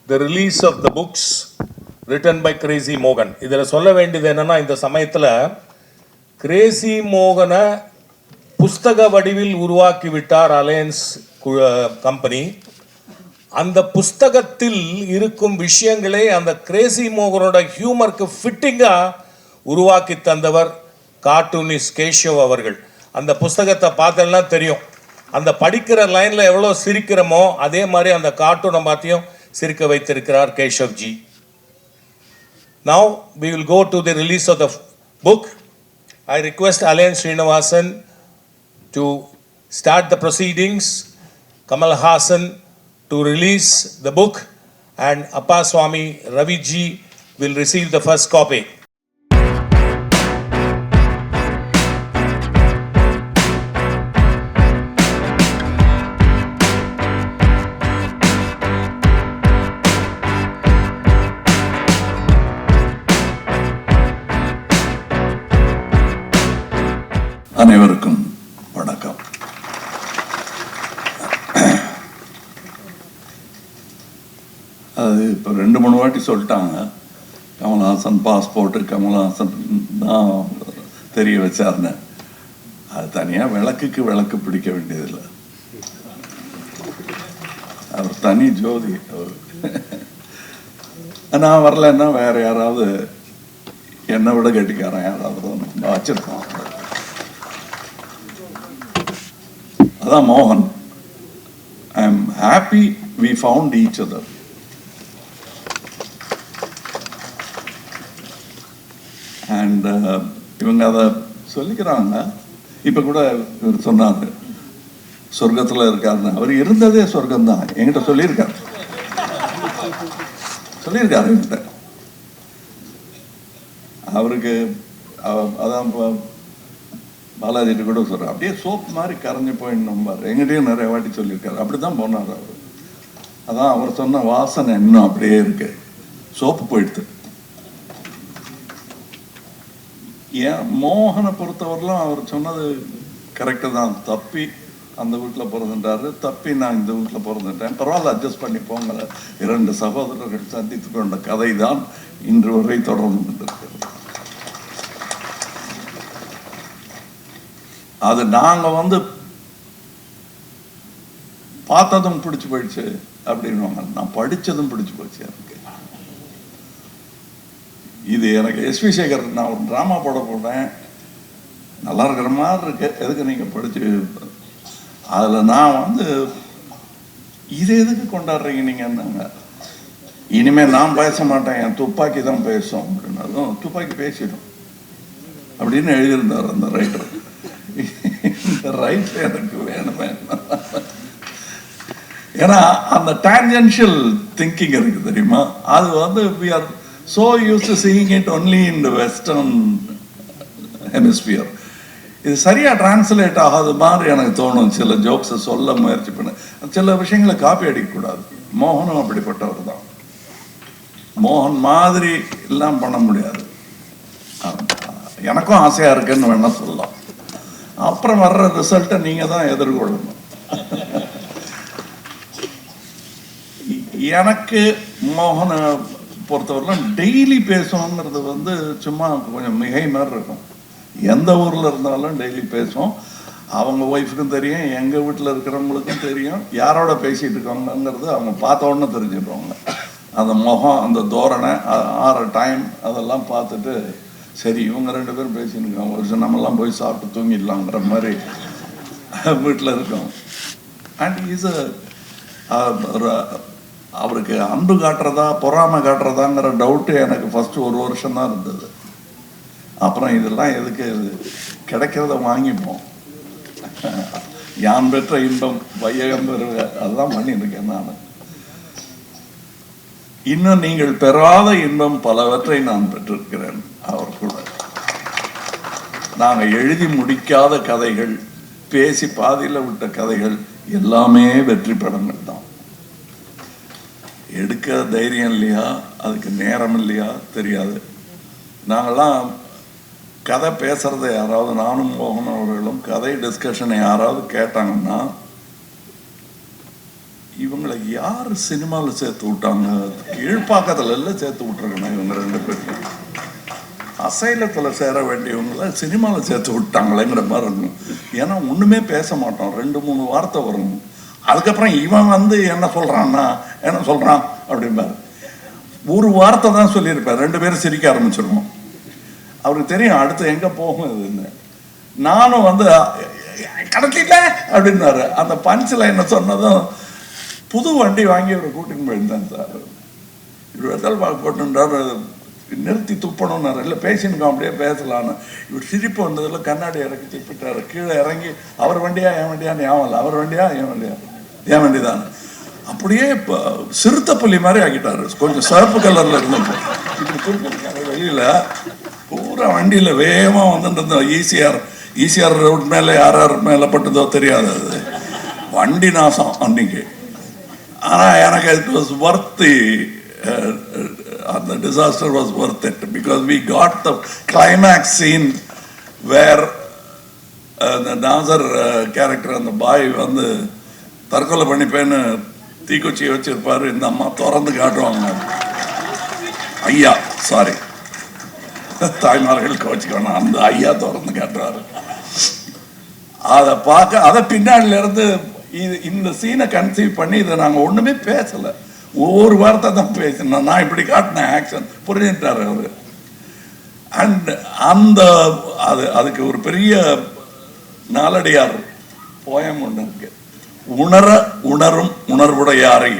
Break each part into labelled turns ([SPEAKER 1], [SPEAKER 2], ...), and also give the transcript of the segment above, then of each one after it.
[SPEAKER 1] the release of the books written by Crazy Mohan. இதில் சொல்ல வேண்டியது என்னன்னா, இந்த சமயத்தில் கிரேசி மோகனை புஸ்தக வடிவில் உருவாக்கி விட்டார் அலையன்ஸ் கம்பெனி. அந்த புஸ்தகத்தில் இருக்கும் விஷயங்களே அந்த கிரேசி மோகனோட ஹியூமருக்கு ஃபிட்டிங்காக உருவாக்கி தந்தவர் கார்ட்டூனிஸ்ட் கேஷவ் அவர்கள். அந்த புஸ்தகத்தை பார்த்தெல்லாம் தெரியும். அந்த படிக்கிற லைனில் எவ்வளோ சிரிக்கிறோமோ அதே மாதிரி அந்த கார்ட்டூனை பார்த்தியும் சிரிக்க வைத்திருக்கிறார் Keshav G. Now we will go to the release of the book. I request Alain Srinivasan to start the proceedings, Kamal Hassan to release the book, and Appa Swami Ravi ji will receive the first copy.
[SPEAKER 2] அனைவருக்கும் வணக்கம். அது இப்போ 2-3 வாட்டி சொல்லிட்டாங்க. Kamal Haasan passport Kamal Haasan தான் தெரிய வச்சார்னு. அது தனியாக விளக்குக்கு விளக்கு பிடிக்க வேண்டியதில்லை. அவர் தனி ஜோதி. அவர் நான் வரலன்னா வேற யாராவது என்னை விட கெட்டிக்காரன் யாராவது வச்சிருக்கோம். அதான் மோகன். I am happy we found each other. And இவங்க அதை சொல்லிக்கிறாங்க. இப்போ கூட இவர் சொன்னார் சொர்க்கத்தில் இருக்காருன்னு. அவர் இருந்ததே சொர்க்கம்தான். என்கிட்ட சொல்லியிருக்காரு என்கிட்ட. அவருக்கு அதான் பாலாஜிட்டு கூட சொல்கிறார், அப்படியே சோப் மாதிரி கரைஞ்சி போயிடணும் பாரு. எங்கிட்டையும் நிறைய வாட்டி சொல்லியிருக்காரு. அப்படி தான் போனார் அவர். அதான் அவர் சொன்ன வாசனை இன்னும் அப்படியே இருக்கு. சோப்பு போயிடுது. ஏன் மோகனை பொறுத்தவரையிலும் அவர் சொன்னது கரெக்டு தான். தப்பி அந்த வீட்டில் பிறந்துட்டாரு, தப்பி நான் இந்த வீட்டில் பிறந்துட்டேன், பரவாயில்ல அட்ஜஸ்ட் பண்ணி போங்க. 2 சகோதரர்கள் சந்தித்து கொண்ட கதை தான் இன்று வரை தொடர்ந்து கொண்டிருக்கிறது. அது நாங்கள் பார்த்ததும் பிடிச்சி போயிடுச்சு அப்படின்வாங்க. நான் படித்ததும் பிடிச்சி போச்சு எனக்கு. இது எனக்கு எஸ்வி சேகர், நான் ஒரு ட்ராமா போட போனேன், நல்லா இருக்கிற மாதிரி இருக்கு, எதுக்கு நீங்கள் படிச்சு, அதில் நான் இது எதுக்கு கொண்டாடுறீங்க நீங்கன்னாங்க. இனிமேல் நான் பேச மாட்டேன், என் துப்பாக்கி தான் பேசும் அப்படின்னாலும் துப்பாக்கி பேசிடும் அப்படின்னு எழுதியிருந்தார் அந்த ரைட்டர். இந்த ரைட் எனக்கு வேணுமே. ஏன்னா அந்த டான்ஜென்ஷியல் திங்கிங் இருக்கு தெரியுமா. அது we are so used to seeing it only in the western hemisphere. இது சரியா டிரான்ஸ்லேட் ஆகாத மாதிரி எனக்கு தோணும். சில ஜோக்ஸை சொல்ல முயற்சி பண்ண, சில விஷயங்களை காப்பி அடிக்கக்கூடாது. மோகனும் அப்படிப்பட்டவர் தான். மோகன் மாதிரி எல்லாம் பண்ண முடியாது. எனக்கும் ஆசையா இருக்குன்னு வேணா சொல்லலாம். அப்புறம் வர்ற ரிசல்ட்டை நீங்க தான் எதிர்கொள்ளணும். எனக்கு மோகனை பொறுத்தவரைலாம் டெய்லி பேசணுங்கிறது சும்மா கொஞ்சம் மிகை மாதிரி இருக்கும். எந்த ஊரில் இருந்தாலும் டெய்லி பேசுவோம். அவங்க ஒய்ஃபுக்கும் தெரியும், எங்கள் வீட்டில் இருக்கிறவங்களுக்கும் தெரியும் யாரோட பேசிகிட்டு இருக்காங்கிறது அவங்க பார்த்த உடனே தெரிஞ்சுடுவாங்க. அந்த முகம், அந்த தோரணை, ஆற டைம் அதெல்லாம் பார்த்துட்டு சரி இவங்க 2 பேரும் பேசின்னு இருக்காங்க, ஒரு நம்மெல்லாம் போய் சாப்பிட்டு தூங்கிடலாங்கிற மாதிரி வீட்டில் இருக்கோம். அண்ட் அவருக்கு அன்பு காட்டுறதா பொறாமை காட்டுறதாங்கிற டவுட்டு எனக்கு ஃபஸ்ட்டு 1 வருஷம்தான் இருந்தது. அப்புறம் இதெல்லாம் எதுக்கு, கிடைக்கிறத வாங்கிப்போம். யான் பெற்ற இன்பம் வையகம் பெறுக, அதுதான் பண்ணிட்டு இருக்கேன் நான். இன்னும் நீங்கள் பெறாத இன்பம் பலவற்றை நான் பெற்றிருக்கிறேன் அவர் கூட. நாங்கள் எழுதி முடிக்காத கதைகள், பேசி பாதியில் விட்ட கதைகள் எல்லாமே வெற்றி படங்கள் தான். எடுக்க தைரியம் இல்லையா, அதுக்கு நேரம் இல்லையா தெரியாது. நாங்கள்லாம் கதை பேசுகிறத யாராவது, நானும் மோகன் அவர்களும் கதை டிஸ்கஷனை யாராவது கேட்டாங்கன்னா இவங்களை யார் சினிமாவில் சேர்த்து விட்டாங்க? கீழ்ப்பாக்கத்துல எல்லாம் சேர்த்து விட்டுருக்கணும். இவங்க 2 பேரும் அசைலத்தில் சேர வேண்டியவங்கள சினிமாவில் சேர்த்து விட்டாங்களேங்கிற மாதிரி இருக்கும். ஏன்னா ஒன்றுமே பேச மாட்டோம், 2-3 வார்த்தை வரும். அதுக்கப்புறம் இவன் வந்து என்ன சொல்கிறான்னா என்ன சொல்கிறான் அப்படிம்பாரு. ஒரு வார்த்தை தான் சொல்லியிருப்பார், 2 பேரும் சிரிக்க ஆரம்பிச்சிருவோம். அவருக்கு தெரியும் அடுத்து எங்கே போகும் இதுன்னு. நானும் வந்து கடத்திட்ட அப்படின்னாரு. அந்த பஞ்சில் என்ன சொன்னதும் புது வண்டி வாங்கி அவரை கூட்டின்னு போயிருந்தேன் சார். இவர் வெத்தல் பாக்கு போட்டுன்றார், நிறுத்தி துப்பணும்னாரு. இல்லை பேசினுக்கோம் அப்படியே பேசலான்னு. இவர் சிரிப்பு வந்ததில் கண்ணாடி இறக்கி திருப்பிட்டாரு. கீழே இறங்கி அவர் வண்டியா என் வண்டியான்னு ஞாபகம் இல்லை, அவர் வண்டியா என் வண்டியா என் வண்டி தான். அப்படியே இப்போ சிறுத்த புள்ளி மாதிரி ஆக்கிட்டாரு. கொஞ்சம் சிவப்பு கலரில் இருந்தப்போ இப்படி திருப்பிருக்காரு வெளியில். பூரா வண்டியில் வேகமாக வந்துட்டு ஈசிஆர் ரோட் மேலே யார் மேலே பட்டதோ தெரியாது. அது வண்டி நாசம் அன்னைக்கு. ஆனால் எனக்கு it was worth the disaster was worth it because we got the climax scene where the Nazar character and the boy வந்து தற்கொலை பண்ணிப்பேன்னு தீக்குச்சியை வச்சிருப்பாரு. இந்த அம்மா திறந்து காட்டுவாங்க. ஐயா சாரி தாய்மார்களுக்கு வச்சுக்கணும், அந்த ஐயா திறந்து காட்டுவாரு. அதை பார்க்க அதை பின்னாடில இருந்து இந்த சீனை கன்சீவ் பண்ணி இதை நாங்கள் ஒன்றுமே பேசலை, ஒவ்வொரு வார்த்தை தான் பேசினேன். நான் இப்படி காட்டினேன் ஆக்ஷன் புரிஞ்சுட்டாரு அவரு. அண்ட் அந்த அதுக்கு ஒரு பெரிய நாலடியார் போயம் ஒன்று இருக்கு. உணர உணரும் உணர்வுடையாரை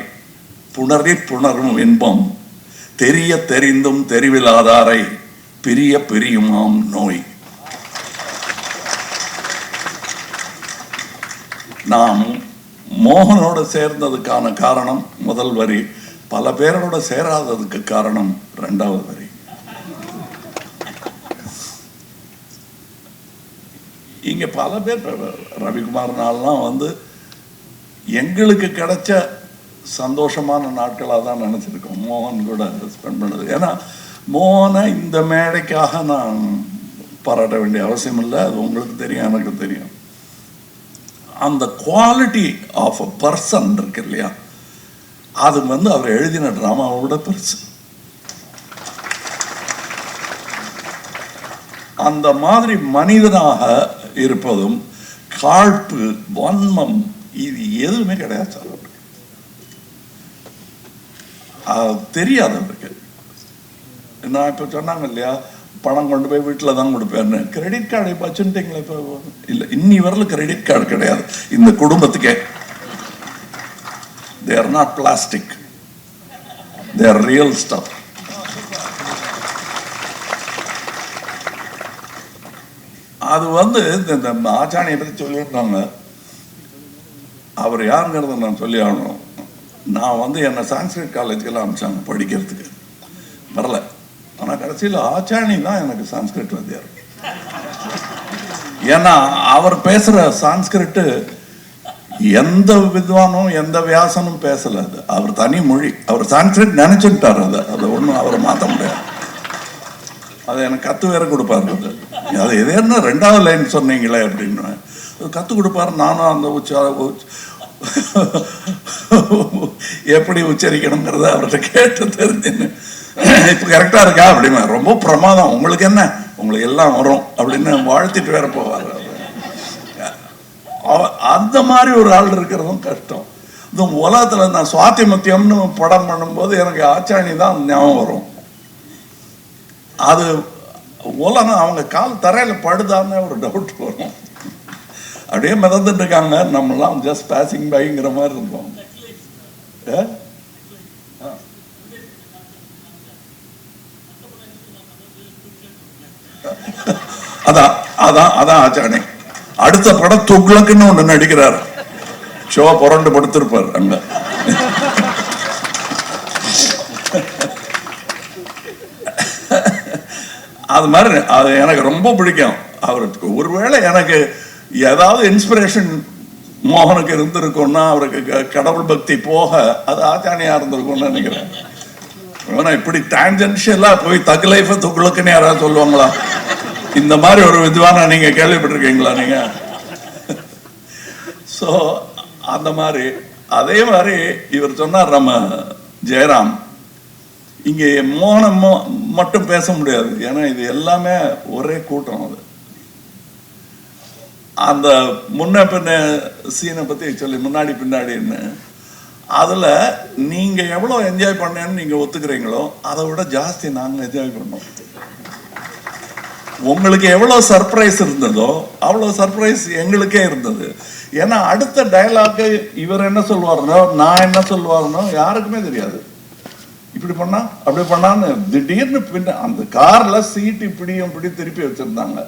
[SPEAKER 2] புணரி புணரும் இன்பம் தெரிய தெரிந்தும் தெரிவிலாதாரை பிரிய பிரியுமாம் நோய். நாம் மோகனோட சேர்ந்ததுக்கான காரணம் முதல் வரி, பல பேரோட சேராததுக்கு காரணம் 2வது வரி. இங்க பல பேர் ரவிக்குமார்னாலாம் வந்து எங்களுக்கு கிடைச்ச சந்தோஷமான நாட்களாக தான் நினைச்சிருக்கோம் மோகன் கூட ஸ்பெண்ட் பண்ணது. ஏன்னா மோகனை இந்த மேடைக்காக நான் பாராட்ட வேண்டிய அவசியம் இல்லை, அது உங்களுக்கு தெரியும் எனக்கு தெரியும். அந்த குவாலிட்டி ஆஃப் அ பர்சன் இருக்கு இல்லையா, அது வந்து அவர் எழுதின டிராமாவோட பெருசு. அந்த மாதிரி மனிதனாக இருப்பதும் காழ்ப்பு வன்மம் இது எதுவுமே கிடையாது சார். அவருக்கு தெரியாது. அவருக்கு நான் இப்போ சொன்னாங்க இல்லையா, பணம் கொண்டு போய் வீட்டில் தான் கொடுப்பேன்னு. கிரெடிட் கார்டு இப்போ வச்சுட்டீங்களா? இப்போ இல்லை, இன்னி வரல கிரெடிட் கார்டு கிடையாது இந்த குடும்பத்துக்கே. They are not plastic, they are real stuff. அது வந்து இந்த ஆச்சாணியை பற்றி சொல்லியிருந்தாங்க. அவர் யாருங்கிறத நான் சொல்லி ஆகணும். நான் வந்து என்னை சான்ஸ்கிரிட் காலேஜுக்கெல்லாம் அனுப்பிச்சாங்க படிக்கிறதுக்கு, வரல. ஆனால் கடைசியில் ஆச்சாணி தான் எனக்கு சான்ஸ்கிரிட் வாத்தியார். ஏன்னா அவர் பேசுகிற சான்ஸ்கிரிட்டு எந்த வித்வானும் எந்த வியாசனும் பேசலை. அது அவர் தனி மொழி. அவர் சான்ஸ்கிரிட் நினைச்சுட்டார். அதை ஒன்றும் அவரை மாற்ற முடியாது. அதை எனக்கு கற்று வேற கொடுப்பாரு. அது எது என்ன 2வது லைன் சொன்னீங்களே அப்படின்னு கற்றுக் கொடுப்பாரு. நானும் அந்த எப்படி உச்சரிக்கணுங்கிறத அவர்கிட்ட கேட்டு தெரிஞ்சுன்னு இப்போ கரெக்டாக இருக்கா அப்படின்னா ரொம்ப பிரமாதம், உங்களுக்கு என்ன, உங்களுக்கு எல்லாம் வரும் அப்படின்னு வாழ்த்திட்டு வேற போவார். அந்த மாதிரி ஒரு ஆள் இருக்கிறதும் கஷ்டம். இந்த உலகத்தில் நான் சுவாதி முத்தியம்னு படம் பண்ணும்போது எனக்கு ஆச்சாணி தான் ஞாபகம் வரும். அது உலகம் அவங்க கால் தரையில் படுதான்னு ஒரு டவுட் வரும். அப்படியே மிதந்துட்டு இருக்காங்க, நம்மளாம் ஜஸ்ட் பாசிங் பைங்கிற மாதிரி இருக்கும். அதான் அதான் அதான் ஆச்சாணி. அடுத்த படம் துக்ளக்குன்னு ஒண்ணு நடிக்கிறார். ஷோ புரண்டு படுத்திருப்பார் அங்க. அது மாதிரி அது எனக்கு ரொம்ப பிடிக்கும் அவருக்கு. ஒருவேளை எனக்கு ஏதாவது இன்ஸ்பிரேஷன் மோகனுக்கு இருந்திருக்கும்னா, அவருக்கு கடவுள் பக்தி போக அது ஆச்சாணியா இருந்திருக்கும்னு நினைக்கிறேன். இப்படி டான்ஜென்ஷியலா போய் தக் லைஃப் துக்ளக்குன்னு யாராவது சொல்லுவாங்களா? இந்த மாதிரி ஒரு வித்வானா நீங்க கேள்விப்பட்டிருக்கீங்களா நீங்க? ஸோ அந்த மாதிரி அதே மாதிரி இவர் சொன்னார் நம்ம ஜெயராம், இங்கே மோகனம் மட்டும் பேச முடியாது, ஏன்னா இது எல்லாமே ஒரே கூட்டம். அது அந்த முன்ன பின்ன சீனை பற்றி சொல்லி முன்னாடி பின்னாடின்னு அதில் நீங்கள் எவ்வளோ என்ஜாய் பண்ணேன்னு நீங்கள் ஒத்துக்கிறீங்களோ அதை விட ஜாஸ்தி நாங்கள் என்ஜாய் பண்ணோம். உங்களுக்கு எவ்வளோ சர்ப்ரைஸ் இருந்ததோ அவ்வளோ சர்ப்ரைஸ் எங்களுக்கே இருந்தது. ஏன்னா அடுத்த டயலாக்கு இவர் என்ன சொல்லுவாருனோ நான் என்ன சொல்லுவாருனோ யாருக்குமே தெரியாது. இப்படி பண்ணா அப்படி பண்ணான்னு திடீர்னு பின்ன அந்த காரில் சீட்டு இப்படியும் திருப்பி வச்சுருந்தாங்க.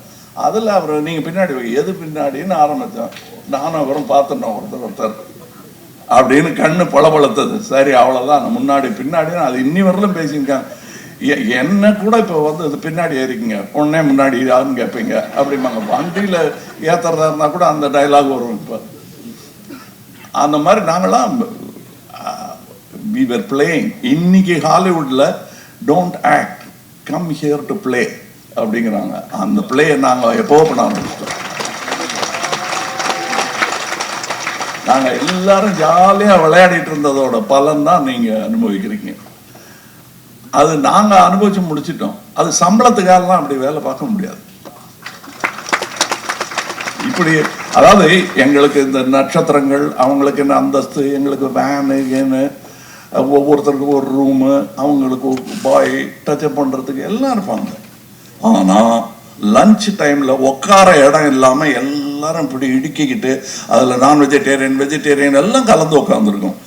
[SPEAKER 2] அதில் அவர் நீங்கள் பின்னாடி எது பின்னாடின்னு ஆரம்பித்தோம். நானும் அவரும் பார்த்துட்டோம் ஒருத்தர் அப்படின்னு கண்ணு பளபளத்தது. சரி அவ்வளோதான், முன்னாடி பின்னாடின்னு அது இன்னி வரலும் பேசியிருக்காங்க. என்ன கூட இப்போ வந்து அது பின்னாடி ஏறிக்குங்க, உடனே முன்னாடி யாருன்னு கேட்பீங்க அப்படிம்பாங்க. வண்டியில் ஏற்றுறதா இருந்தால் கூட அந்த டைலாக் வரும். இப்போ அந்த மாதிரி நாங்களாம் we were playing. இன்னைக்கு ஹாலிவுட்டில் don't act, come here to play அப்படிங்கிறாங்க. அந்த பிளே நாங்கள் எப்போ பண்ண ஆரம்பிச்சிட்டோம். நாங்கள் எல்லாரும் ஜாலியாக விளையாடிட்டு இருந்ததோட பலன் தான் நீங்கள் அனுபவிக்கிறீங்க. அது நாங்கள் அனுபவிச்சு முடிச்சிட்டோம். அது சம்பளத்துக்காகலாம் அப்படி வேலை பார்க்க முடியாது. இப்படி அதாவது எங்களுக்கு இந்த நட்சத்திரங்கள், அவங்களுக்கு என்ன அந்தஸ்து, எங்களுக்கு வேனு ஏன்னு, ஒவ்வொருத்தருக்கும் ஒரு ரூமு, அவங்களுக்கு பாய் டச்சப் பண்ணுறதுக்கு எல்லாம் இருப்பாங்க. ஆனால் லஞ்ச் டைமில் உட்கார இடம் இல்லாமல் எல்லாரும் இப்படி இடுக்கிக்கிட்டு அதில் நான் வெஜிடேரியன் எல்லாம் கலந்து உட்காந்துருக்கும்.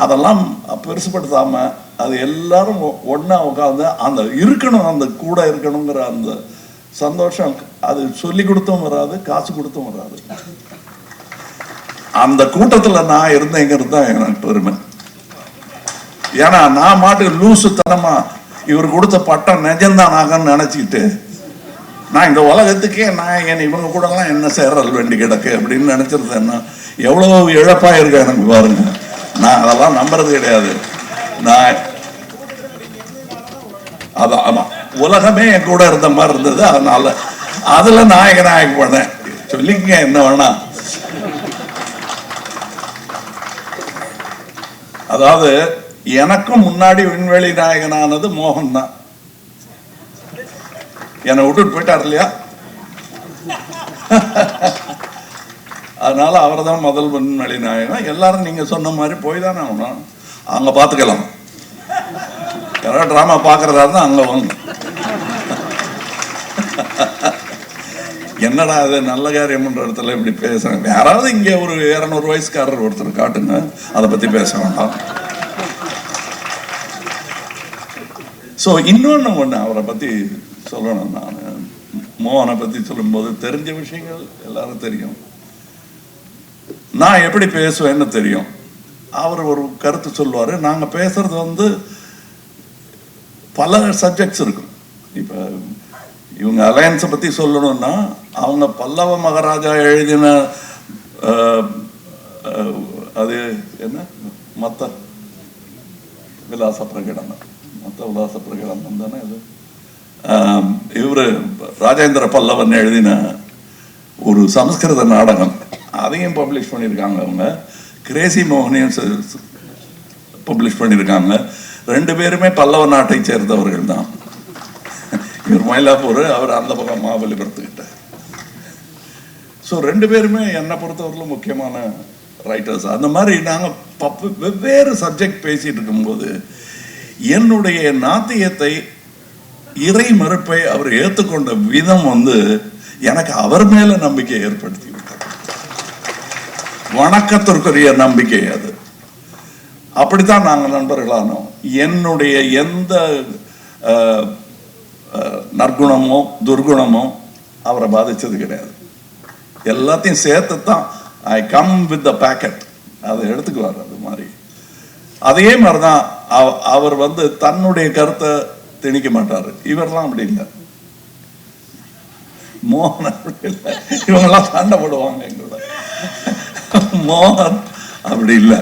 [SPEAKER 2] அதெல்லாம் பெருசுப்படுத்தாமல் அது எல்லாரும் ஒன்றா உட்காந்து அந்த இருக்கணும், அந்த கூட இருக்கணுங்கிற அந்த சந்தோஷம் அது சொல்லி கொடுத்தும் வராது, காசு கொடுத்தும் வராது. அந்த கூட்டத்தில் நான் இருந்தேங்கிறது தான் எனக்கு பெருமை. ஏன்னா நான் மாட்டுக்கு லூசுத்தனமா இவர் கொடுத்த பட்டம் நிஜம்தான் ஆகன்னு நினச்சிக்கிட்டு நான் இந்த உலகத்துக்கே நான் என் இவங்க கூடலாம் என்ன சேரல் வேண்டி கிடக்கு அப்படின்னு நினச்சிருந்தேன்னா எவ்வளோ இழப்பாக இருக்கு எனக்கு பாருங்க. நான் அதெல்லாம் நம்புறது கிடையாது. நான் அதான் ஆமாம், உலகமே என் கூட இருந்த மாதிரி இருந்தது. அதனால அதில் நாயகன் பண்ணேன். சொல்லிக்கங்க என்ன வேணா. அதாவது எனக்கும் முன்னாடி விண்வெளி நாயகனானது மோகன் தான். என்னை விட்டுட்டு போயிட்டார் இல்லையா, அதனால அவர் தான் முதல் விண்வெளி நாயகன். எல்லாரும் நீங்க சொன்ன மாதிரி போய் தானே ஆகணும். அங்க பார்த்துக்கலாம், யாராவது ட்ராமா பார்க்கறதா இருந்தா அங்க வாங்க. என்னடா அது நல்ல காரியம் பண்ற இடத்துல இப்படி பேசுறாங்க. யாராவது இங்க ஒரு 200 வயசுக்காரர் ஒருத்தர் காட்டுங்க, அதை பத்தி பேச வேண்டாம். ஸோ இன்னொன்று ஒன்று அவரை பற்றி சொல்லணும். நான் மோகனை பற்றி சொல்லும்போது தெரிஞ்ச விஷயங்கள் எல்லாரும் தெரியும், நான் எப்படி பேசுவேன்னு தெரியும். அவர் ஒரு கருத்து சொல்லுவார். நாங்கள் பேசுறது வந்து பல சப்ஜெக்ட்ஸ் இருக்கும். இப்போ இவங்க அலையன்ஸை பற்றி சொல்லணும்னா அவங்க பல்லவ மகாராஜா எழுதின அது என்ன மத்த விலாச பிரகடனம், மத்த விலாச பிரகடனம் தானே அது. இவர் ராஜேந்திர பல்லவன் எழுதின ஒரு சமஸ்கிருத நாடகம், அதையும் பப்ளிஷ் பண்ணியிருக்காங்க. அவங்க கிரேசி மோகனையும் பப்ளிஷ் பண்ணியிருக்காங்க. 2 பேருமே பல்லவ நாட்டை சேர்ந்தவர்கள் தான். இவர் மயிலாப்பூர், அவர் அந்த பக்கம் மகாபலிபுரத்துக்கிட்ட. ஸோ 2 பேருமே என்னை பொறுத்தவரையிலும் முக்கியமான ரைட்டர்ஸ். அந்த மாதிரி நாங்கள் வெவ்வேறு சப்ஜெக்ட் பேசிட்டு இருக்கும்போது என்னுடைய நாத்தியத்தை, இறை மறுப்பை அவர் ஏற்றுக்கொண்ட விதம் வந்து எனக்கு அவர் மேல நம்பிக்கை ஏற்படுத்தி விட்டார். வணக்கத்திற்குரிய நம்பிக்கை அது. அப்படித்தான் நாங்கள் நண்பர்களானோம். என்னுடைய எந்த நற்குணமோ துர்குணமோ அவரை பாதிச்சது கிடையாது. எல்லாத்தையும் சேர்த்து தான் I come with the packet, அதை எடுத்துக்குவார். அது மாதிரி அதே மாதிரிதான் அவர் வந்து தன்னுடைய கருத்தை திணிக்க மாட்டார். இவரெல்லாம் அப்படி இல்லை, மோகன் அப்படி இல்லை. இவங்கெல்லாம் சண்டை போடுவாங்க எங்களோட. மோகன் அப்படி இல்லை.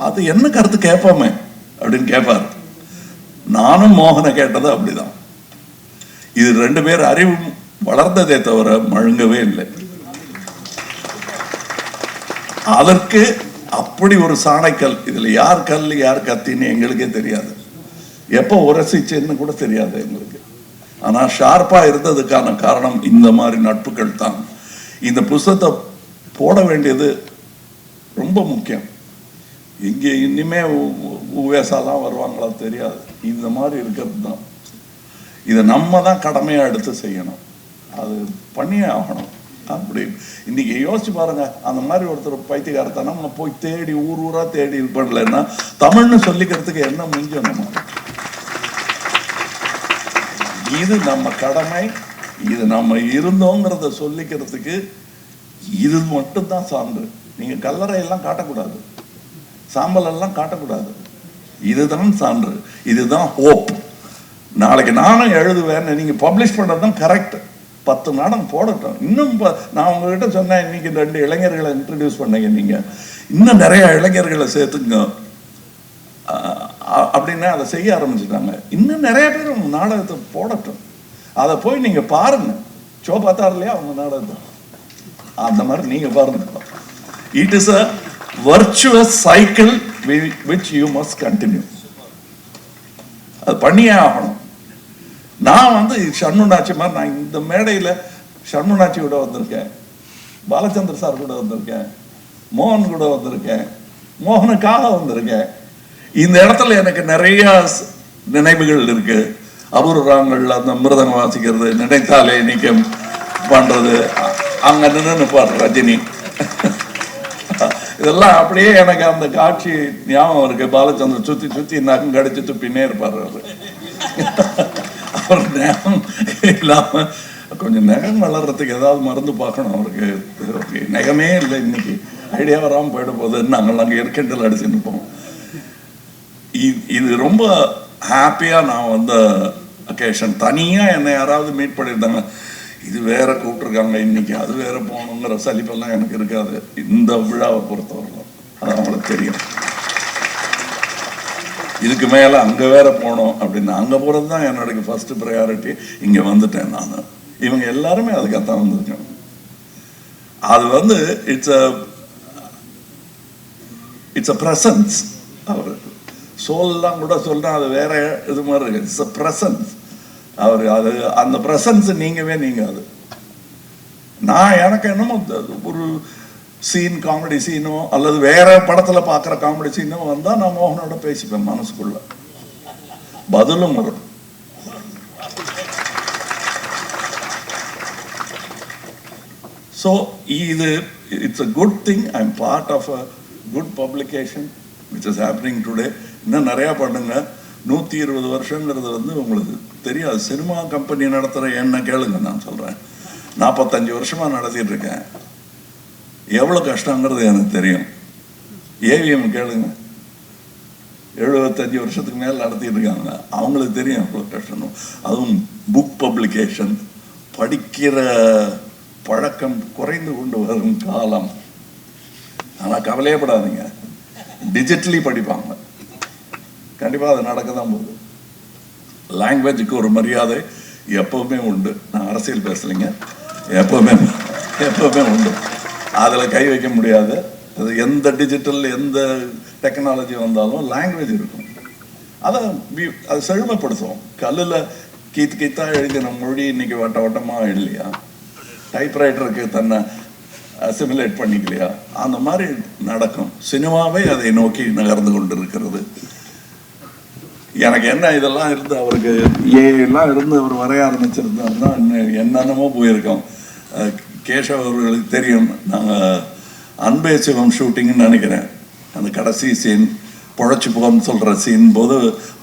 [SPEAKER 2] அது என்ன கருத்து கேட்போமே அப்படின்னு கேட்பார். நானும் மோகனை கேட்டது அப்படிதான். இது 2 பேர் அறிவு வளர்ந்ததே தவிர மழுங்கவே இல்லை. அதற்கு அப்படி ஒரு சாணைக்கல். இதுல யார் கல் யார் கத்தின்னு எங்களுக்கே தெரியாது, எப்போ உரசிச்சுன்னு கூட தெரியாது எங்களுக்கு. ஆனா ஷார்ப்பா இருந்ததுக்கான காரணம் இந்த மாதிரி நட்புகள் தான். இந்த புஸ்தகத்தை போட வேண்டியது ரொம்ப முக்கியம். இங்கே இனிமே உவேசாலாம் வருவாங்களா தெரியாது, இந்த மாதிரி இருக்கிறது தான். இதை நம்ம தான் கடமையா எடுத்து செய்யணும், அது பண்ணியே ஆகணும். அப்படி இன்னைக்கு யோசிச்சு பாருங்க, அந்த மாதிரி ஒருத்தர் பைத்தியக்காரத்தனம் நம்ம போய் தேடி ஊர் ஊரா தேடி இது பண்ணலன்னா தமிழ்னு சொல்லிக்கிறதுக்கு என்ன மிஞ்சம்? நம்ம இது நம்ம கடமை, இது நம்ம இருந்தோங்கிறத சொல்லிக்கிறதுக்கு இது மட்டும்தான் சான்று. நீங்க கல்லறை எல்லாம் காட்டக்கூடாது, சாம்பல் எல்லாம் காட்டக்கூடாது, இதுதான் சான்று, இதுதான் ஹோப். நாளைக்கு நானும் எழுதுவேன், நீங்க பப்ளிஷ் பண்றதுதான் கரெக்ட். 10 நாடகம் போடட்டும். இன்னும் நான் உங்ககிட்ட சொன்னேன், இன்னைக்கு 2 இளைஞர்களை இன்ட்ரடியூஸ் பண்ணீங்க, நீங்க இன்னும் நிறைய இளைஞர்களை சேர்த்துங்க அப்படின்னு அதை செய்ய ஆரம்பிச்சுட்டாங்க. இன்னும் நிறைய பேர் உங்க நாடகத்தை போடட்டும், அதை போய் நீங்க பாருங்க. ஷோ பார்த்தாரு இல்லையா அவங்க நாடகத்தை, அந்த மாதிரி நீங்க பாருங்க. It is a virtuous cycle which you must continue. அது பண்ணியே ஆகணும். நான் வந்து ஷண்முனாச்சி மாதிரி, நான் இந்த மேடையில் ஷண்முனாச்சி கூட வந்திருக்கேன், பாலச்சந்திர சார் கூட வந்திருக்கேன், மோகன் கூட வந்திருக்கேன், மோகனுக்காக வந்திருக்கேன். இந்த இடத்துல எனக்கு நிறைய நினைவுகள் இருக்கு. அபூர்வங்கள், அந்த மிருதங்கம் வாசிக்கிறது, நினைத்தாலே நீக்கம் பண்றது, அங்க நின்று பாரு ரஜினி, இதெல்லாம் அப்படியே எனக்கு அந்த காட்சி ஞாபகம் இருக்கு. பாலச்சந்திரன் சுத்தி சுத்தி நகம் கடிச்சு துப்பின்னே இருப்பாரு. அவர் நகம் இல்லாம கொஞ்சம் நகம் வளர்றதுக்கு ஏதாவது மருந்து பார்க்கணும் அவருக்கு. நகமே இல்லை, இன்னைக்கு ஐடியா வராமல் போயிட போகுதுன்னு நாங்கள் அங்கே இருக்கின்றல அடிச்சு நிற்போம். இது ரொம்ப ஹாப்பியா நான் வந்த அக்கேஷன். தனியா என்னை யாராவது மீட் பண்ணியிருந்தாங்க, இது வேற கூப்பிட்டுருக்காங்க இன்னைக்கு, அது வேற போகணுங்கிற சலிப்பெல்லாம் எனக்கு இருக்காது இந்த விழாவை பொறுத்தவரை. அது அவங்களுக்கு தெரியும். இதுக்கு மேல அங்க வேற போனோம் அப்படின்னு, அங்க போறதுதான் என்னோட ஃபர்ஸ்ட் ப்ரையாரிட்டி. இங்க வந்துட்டேன் நான். இவங்க எல்லாருமே அதுக்காகத்தான் வந்திருக்கேன். அது வந்து இட்ஸ் அ பிரசன்ஸ். அவர் சோல்லாம் கூட சொல்றேன், அது வேற இது மாதிரி இருக்கு. It's a presence. அவர் அது அந்த பிரசன்ஸ் நீங்கவே நீங்க. அது நான் எனக்கு என்னமோ ஒரு சீன், காமெடி சீனோ அல்லது வேற படத்துல பாக்குற காமெடி சீனோ வந்தா நான் மோகனோட பேசிப்பேன், மனசுக்குள்ள பதிலும் வரும். So it's a good thing. I'm part of a good publication which is happening today. இன்னும் நிறைய பண்ணுங்க. 120 வருஷங்கிறது வந்து உங்களுக்கு தெரியாது. சினிமா கம்பெனி நடத்துற என்ன கேளுங்க, நான் சொல்றேன். 45 வருஷமா நடத்திட்டு இருக்கேன். எவ்வளவு கஷ்டங்கிறது எனக்கு தெரியும். ஏவிஎம் கேளுங்க, 75 வருஷத்துக்கு மேல நடத்திட்டு இருக்காங்க. அவங்களுக்கு தெரியும் எவ்வளவு கஷ்டம். அதுவும் புக் பப்ளிகேஷன், படிக்கிற பழக்கம் குறைந்து கொண்டு வரும் காலம். ஆனா கவலையப்படாதீங்க, டிஜிட்டலி படிப்பாங்க. கண்டிப்பா அது நடக்கதான் போகுது. லாங்குவேஜுக்கு ஒரு மரியாதை எப்பவுமே உண்டு. நான் அரசியல் பேசலைங்க, எப்பவுமே உண்டு. அதுல கை வைக்க முடியாது. அது எந்த டிஜிட்டல் எந்த டெக்னாலஜி வந்தாலும் லாங்குவேஜ் இருக்கும். அதை அது செழுமைப்படுத்துவோம். கல்லுல கீத்தா எழுதின மொழி இன்னைக்கு வட்ட வட்டமா இல்லையா? டைப்ரைட்டருக்கு தன்னை அசிமுலேட் பண்ணிக்கலையா? அந்த மாதிரி நடக்கும். சினிமாவே அதை நோக்கி நகர்ந்து கொண்டு இருக்கிறது. எனக்கு என்ன இதெல்லாம் இருந்து அவருக்கு எல்லாம் இருந்து அவர் வரைய ஆரம்பிச்சிருந்தா என்னென்னமோ போயிருக்கோம். கேஷவ் அவர்களுக்கு தெரியும், நாங்கள் அன்பே சிவம் ஷூட்டிங்னு நினைக்கிறேன். அந்த கடைசி சீன், பொழைச்சி போன்னு சொல்கிற சீன் போது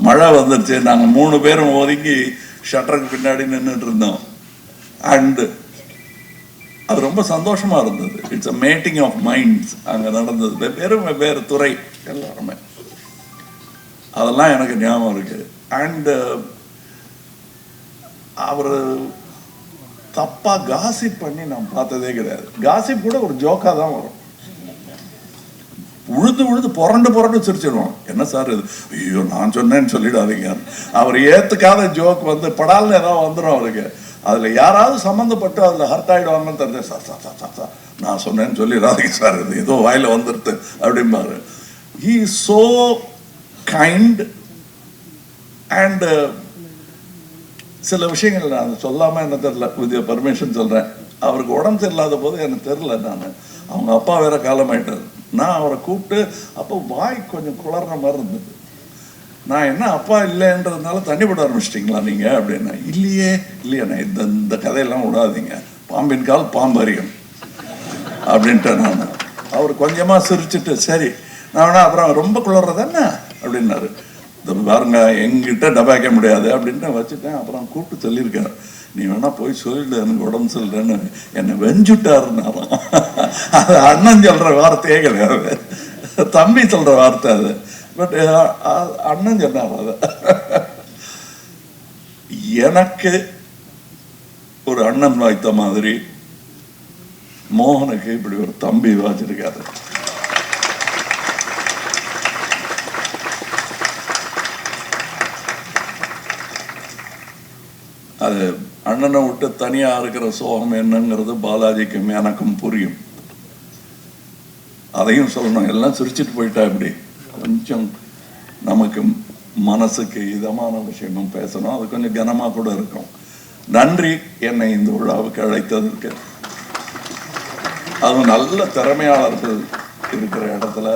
[SPEAKER 2] மழை வந்துருச்சு. நாங்கள் 3 பேரும் ஒதுங்கி ஷட்டருக்கு பின்னாடி நின்றுட்டு இருந்தோம். அண்டு அது ரொம்ப சந்தோஷமா இருந்தது. It's a meeting of minds அங்கே நடந்தது. வெவ்வேறு துறை எல்லாருமே. அதெல்லாம் எனக்கு ஞாபகம் இருக்கு. அண்ட் அவர் தப்பா காசிப் பண்ணி நான் பார்த்ததே கிடையாது. காசிப் கூட ஒரு ஜோக்கா தான் வரும். உழுது புரண்டு சிரிச்சிடுவோம். என்ன சார் இது, ஐயோ நான் சொன்னேன்னு சொல்லிடாதீங்க. அவர் ஏத்துக்காத ஜோக் வந்து படால்னு ஏதாவது வந்துடும் அவருக்கு. அதில் யாராவது சம்மந்தப்பட்டு அதில் ஹர்ட் ஆகிடுவாங்கன்னு தெரிஞ்ச சார் நான் சொன்னேன்னு சொல்லிடாதீங்க சார், இது ஏதோ வாயில் வந்துடுது அப்படிம்பாரு. He is so kind and சில விஷயங்கள் நான் சொல்லாமல் என்ன தெரில, வித் பர்மிஷன் சொல்கிறேன். அவருக்கு உடம்பு சரியில்லாத போது எனக்கு தெரில, நான் அவங்க அப்பா வேற காலமாயிட்டார். நான் அவரை கூப்பிட்டு அப்போ வாய் கொஞ்சம் குளர்ற மாதிரி இருந்தது. நான் என்ன அப்பா இல்லைன்றதுனால தண்ணி போட ஆரம்பிச்சிட்டிங்களா நீங்கள் அப்படின்னா, இல்லையாண்ணா இந்த கதையெல்லாம் விடாதீங்க, பாம்பின் கால் பாம்பறியும் அப்படின்ட்டு நான். அவர் கொஞ்சமாக சிரிச்சுட்டு சரி நான் வேணா அப்புறம் ரொம்ப குளர்றது என்ன அப்படின்னாரு. பாருங்க எங்கிட்ட டபாய்க்க முடியாது அப்படின்ட்டு வச்சுட்டேன். அப்புறம் கூப்பிட்டு சொல்லியிருக்காரு, நீ வேணா போய் சொல்லிடு எனக்கு உடம்பு சரியில்லைன்னு. என்னை வெஞ்சுட்டாருன்னாலும் அது அண்ணன் சொல்ற வார்த்தையே கிடையாது, தம்பி சொல்ற வார்த்தை அது. பட் அண்ணன் சொன்னார் அது. எனக்கு ஒரு அண்ணன் வாய்த்த மாதிரி மோகனுக்கு இப்படி ஒரு தம்பி வாச்சிருக்காரு. அது அண்ணனை விட்டு தனியா இருக்கிற சோகம் என்னங்கிறது பாலாஜிக்கும் எனக்கும் புரியும். அதையும் சொல்லணும். எல்லாம் சிரிச்சுட்டு போயிட்டா இப்படி கொஞ்சம் நமக்கு மனசுக்கு இதமான விஷயமும் பேசணும், அது கொஞ்சம் கனமா கூட இருக்கும். நன்றி என்னை இந்த விழாவுக்கு அழைத்ததற்கு. அது நல்ல திறமையாளர்கள் இருக்கிற இடத்துல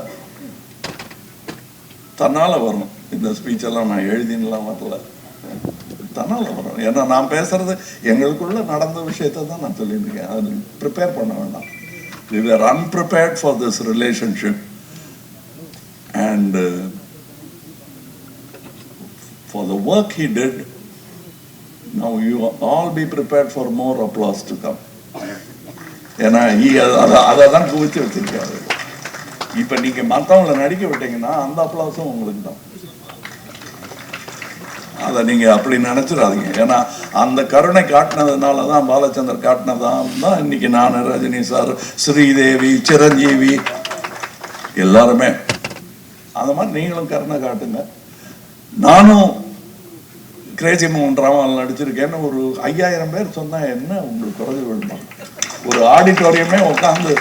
[SPEAKER 2] தன்னால வரும். இந்த ஸ்பீச்செல்லாம் நான் எழுதினலாம் வரல, தன்னால வரும். ஏன்னா நான் பேசுறது எங்களுக்குள்ள நடந்த விஷயத்தை தான் நான் சொல்லியிருக்கேன். அது ப்ரிப்பேர் பண்ண வேண்டாம். We were unprepared for this relationship and for the work he did. Now you all be prepared for more applause to come. ஏன்னா அதை தான் குவிச்சு வச்சிருக்காரு. இப்ப நீங்க மற்றவங்களை நடிக்க விட்டீங்கன்னா அந்த அப்ளாஸும் உங்களுக்கு தான். அதை நீங்க அப்படி நினைச்சிடாதீங்க. ஏன்னா அந்த கருணை காட்டினதுனால தான், பாலச்சந்தர் காட்டினதான் தான் இன்னைக்கு நான், ரஜினி சார், ஸ்ரீதேவி, சிரஞ்சீவி எல்லாருமே அந்த மாதிரி நீங்களும் கருணை காட்டுங்க. நானும் கிரேசி மோகன் டிராமாவில் நடிச்சிருக்கேன்னு ஒரு 5000 பேர் சொன்னா என்ன உங்களுக்கு குறைஞ்சு விடுமா? ஒரு ஆடிட்டோரியமே உட்காந்து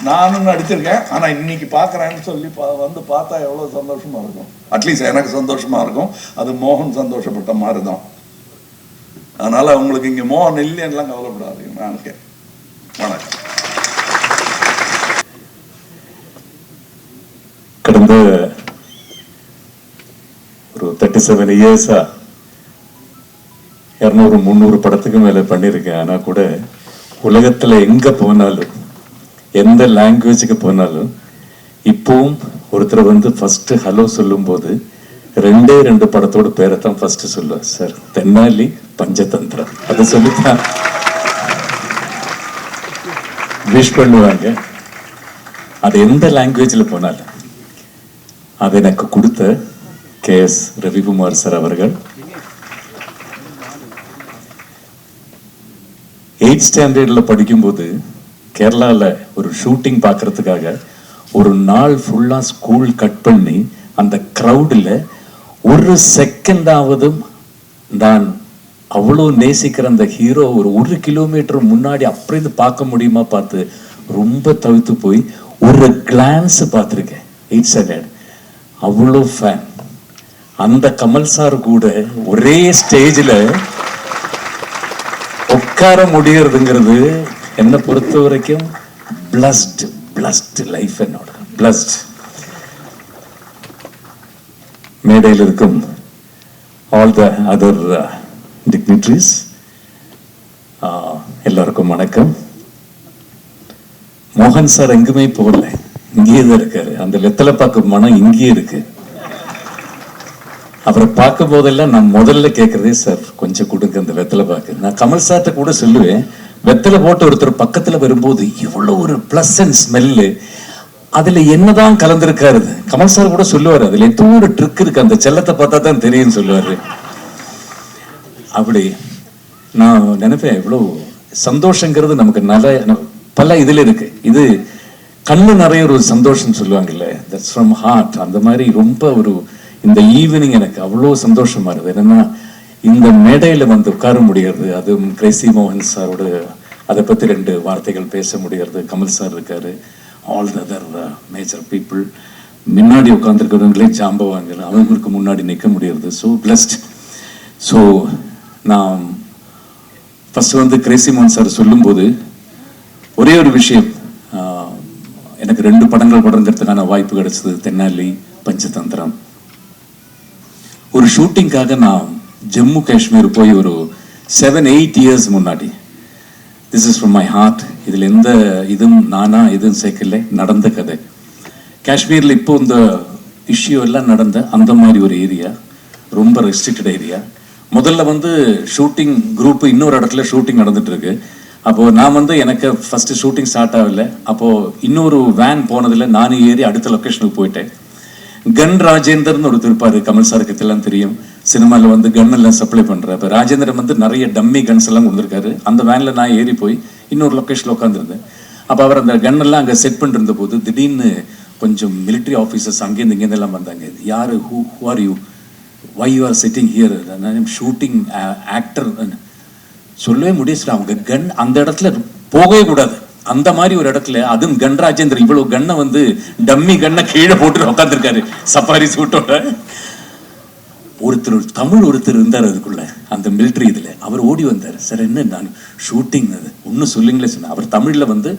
[SPEAKER 2] நானும் நடிச்சிருக்கேன். ஆனா இன்னைக்கு பாக்குறேன்னு சொல்லி வந்து பார்த்தா எவ்வளவு சந்தோஷமா இருக்கும். அட்லீஸ்ட் எனக்கு சந்தோஷமா இருக்கும். அது மோகன் சந்தோஷப்பட்ட மாதிரி தான். அதனால உங்களுக்கு இங்க மோகன் இல்லைன்னா கவலைப்படாதீங்க. நான் இருக்கேன். வணக்கம்.
[SPEAKER 3] கடந்த ஒரு 37 இயர்ஸா 200-300 படத்துக்கு மேல பண்ணியிருக்கேன். ஆனா கூட உலகத்துல எங்க போனாலும், எந்த லாங்குவேஜுக்கு போனாலும், இப்பவும் ஒருத்தர் வந்து ஃபர்ஸ்ட் ஹலோ சொல்லும் போது 2 படத்தோட பேரை தான் ஃபர்ஸ்ட் சொல்லுவார். சார் தென்னாலி பஞ்சதந்திரம் அதை சொல்லித்தான் விஷ் பண்ணுவாங்க. அது எந்த லாங்குவேஜ்ல போனாலும். அதை எனக்கு கொடுத்த KS ரவிக்குமார் சார் அவர்கள் 8th ஸ்டாண்டர்ட்ல படிக்கும்போது கேரளால ஒரு ஷூட்டிங் பார்க்கறதுக்காக ஒரு நாள் ஃபுல்லா ஸ்கூல் கட் பண்ணி அந்த கிரௌடில் ஒரு செகண்டாவது நான் அவ்வளோ நேசிக்கிற அந்த ஹீரோ ஒரு 1 கிலோமீட்டர் முன்னாடி அப்படியே பார்க்க முடியுமா பார்த்து ரொம்ப தவித்து போய் ஒரு கிளான்ஸ் பார்த்துருக்கேன். 8th ஸ்டாண்டர்ட் அவ்வளோ ஃபேன். அந்த கமல் சார் கூட ஒரே ஸ்டேஜில் உட்கார முடியறதுங்கிறது என்னை பொறுத்த வரைக்கும் பிளஸ்ட் லைஃப். என்னோட பிளஸ்ட். மேடையில் இருக்கும் ஆல் த அதர் டிக்னிட்ரிஸ் எல்லாருக்கும் வணக்கம். மோகன் சார் எங்குமே போகல, இங்கேயே தான் இருக்காரு. அந்த வெத்தலை பார்க்க மனம் இங்கேயே இருக்கு. அவரை பார்க்கும் போதெல்லாம் நான் முதல்ல கேட்கறதே, சார் கொஞ்சம் கொடுங்க அந்த வெத்தலை பார்க்க. நான் கமல் சார்ட்ட கூட சொல்லுவேன், வெத்தலை போட்டு ஒருத்தர் பக்கத்துல வரும்போது இவ்வளவு ஒரு பிளசன்ட் ஸ்மெல்லு, அதுல என்னதான் கலந்துருக்காரு. கமல் சார் கூட சொல்லுவாரு, அதுல ஏதோ ஒரு ட்ரிக் இருக்கு, அந்த செல்லத்தை பார்த்தா தான் தெரியும் சொல்லுவாரு. அப்படி நான் நினைப்பேன், இவ்வளவு சந்தோஷங்கிறது நமக்கு நல்ல பல இதுல இருக்கு. இது கண்ணு நிறைய ஒரு சந்தோஷம் சொல்லுவாங்கல்ல, தட்ஸ் ஃப்ரம் ஹார்ட். அந்த மாதிரி ரொம்ப ஒரு இந்த ஈவினிங் எனக்கு அவ்வளோ சந்தோஷமா இருக்குது. என்னன்னா இந்த மேடையில வந்து உட்கார முடியாது. அதுவும் கிரேசி மோகன் சாரோட அதை பத்தி 2 வார்த்தைகள் பேச முடியாது. கமல் சார் இருக்காரு, all the other major people முன்னாடி உட்காந்துருக்கிறவங்களே ஜாம்பவாங்க, அவங்களுக்கு முன்னாடி நிற்க முடியாது. So blessed. ஸோ நான் ஃபர்ஸ்ட் வந்து கிரேசி மோகன் சார் சொல்லும்போது ஒரே ஒரு விஷயம், எனக்கு 2 படங்கள் படங்கிறதுக்கான வாய்ப்பு கிடைச்சது. தென்னாலி, பஞ்சதந்திரம். ஒரு ஷூட்டிங்காக நான் ஜம்மு காஷ்மீர் போய் ஒரு 7-8 இயர்ஸ் முன்னாடி, this is from my heart, இதில் எந்த இதுவும் நானா எதுவும் சேர்க்கல, நடந்த கதை. காஷ்மீரில் இப்போ இந்த இஷ்யூ எல்லாம் நடந்த அந்த மாதிரி ஒரு ஏரியா, ரொம்ப ரெஸ்ட்ரிக்டட் ஏரியா. முதல்ல வந்து ஷூட்டிங் குரூப் இன்னொரு இடத்துல ஷூட்டிங் நடந்துட்டு இருக்கு. அப்போது நான் வந்து எனக்கு ஃபஸ்ட்டு ஷூட்டிங் ஸ்டார்ட் ஆகலை. அப்போது இன்னொரு வேன் போனதில் நானும் ஏறி அடுத்த லொக்கேஷனுக்கு போயிட்டேன். கன் ராஜேந்தர்னு ஒரு இருப்பாரு, கமல் சாருக்கு எல்லாம் தெரியும், சினிமாவில் வந்து கன் எல்லாம் சப்ளை பண்ணுறாரு. இப்போ ராஜேந்திரன் வந்து நிறைய டம்மி கன்ஸ் எல்லாம் கொடுத்துருக்காரு. அந்த வேனில் நான் ஏறி போய் இன்னொரு லொக்கேஷனில் உட்காந்துருந்தேன். அப்போ அவர் அந்த கன் எல்லாம் அங்கே செட் பண்ணிருந்த போது திடீர்னு கொஞ்சம் மிலிட்ரி ஆஃபீஸர்ஸ் அங்கேருந்து இங்கேருந்து எல்லாம் வந்தாங்க. யார், who are you, why you are sitting here, shooting actor சொல்லவே முடியாது. அவங்க கன் அந்த இடத்துல போகவே கூடாது, அந்த மாதிரி ஒரு இடத்துல, அதுவும் கன் ராஜேந்திரன் இவ்வளவு கன்னை வந்து டம்மி கன்னை கீழே போட்டு உட்காந்துருக்காரு சஃபாரி சூட்டோட. தமிழ் ஒருத்தர் இருந்தார் அதுக்குள்ள, அந்த மிலிட்ரி இதில். அவர் ஓடி வந்தார். சார் என்ன, நான் ஷூட்டிங் அது ஒன்றும் சொல்லுங்களே சொன்னேன். அவர் தமிழில் வந்து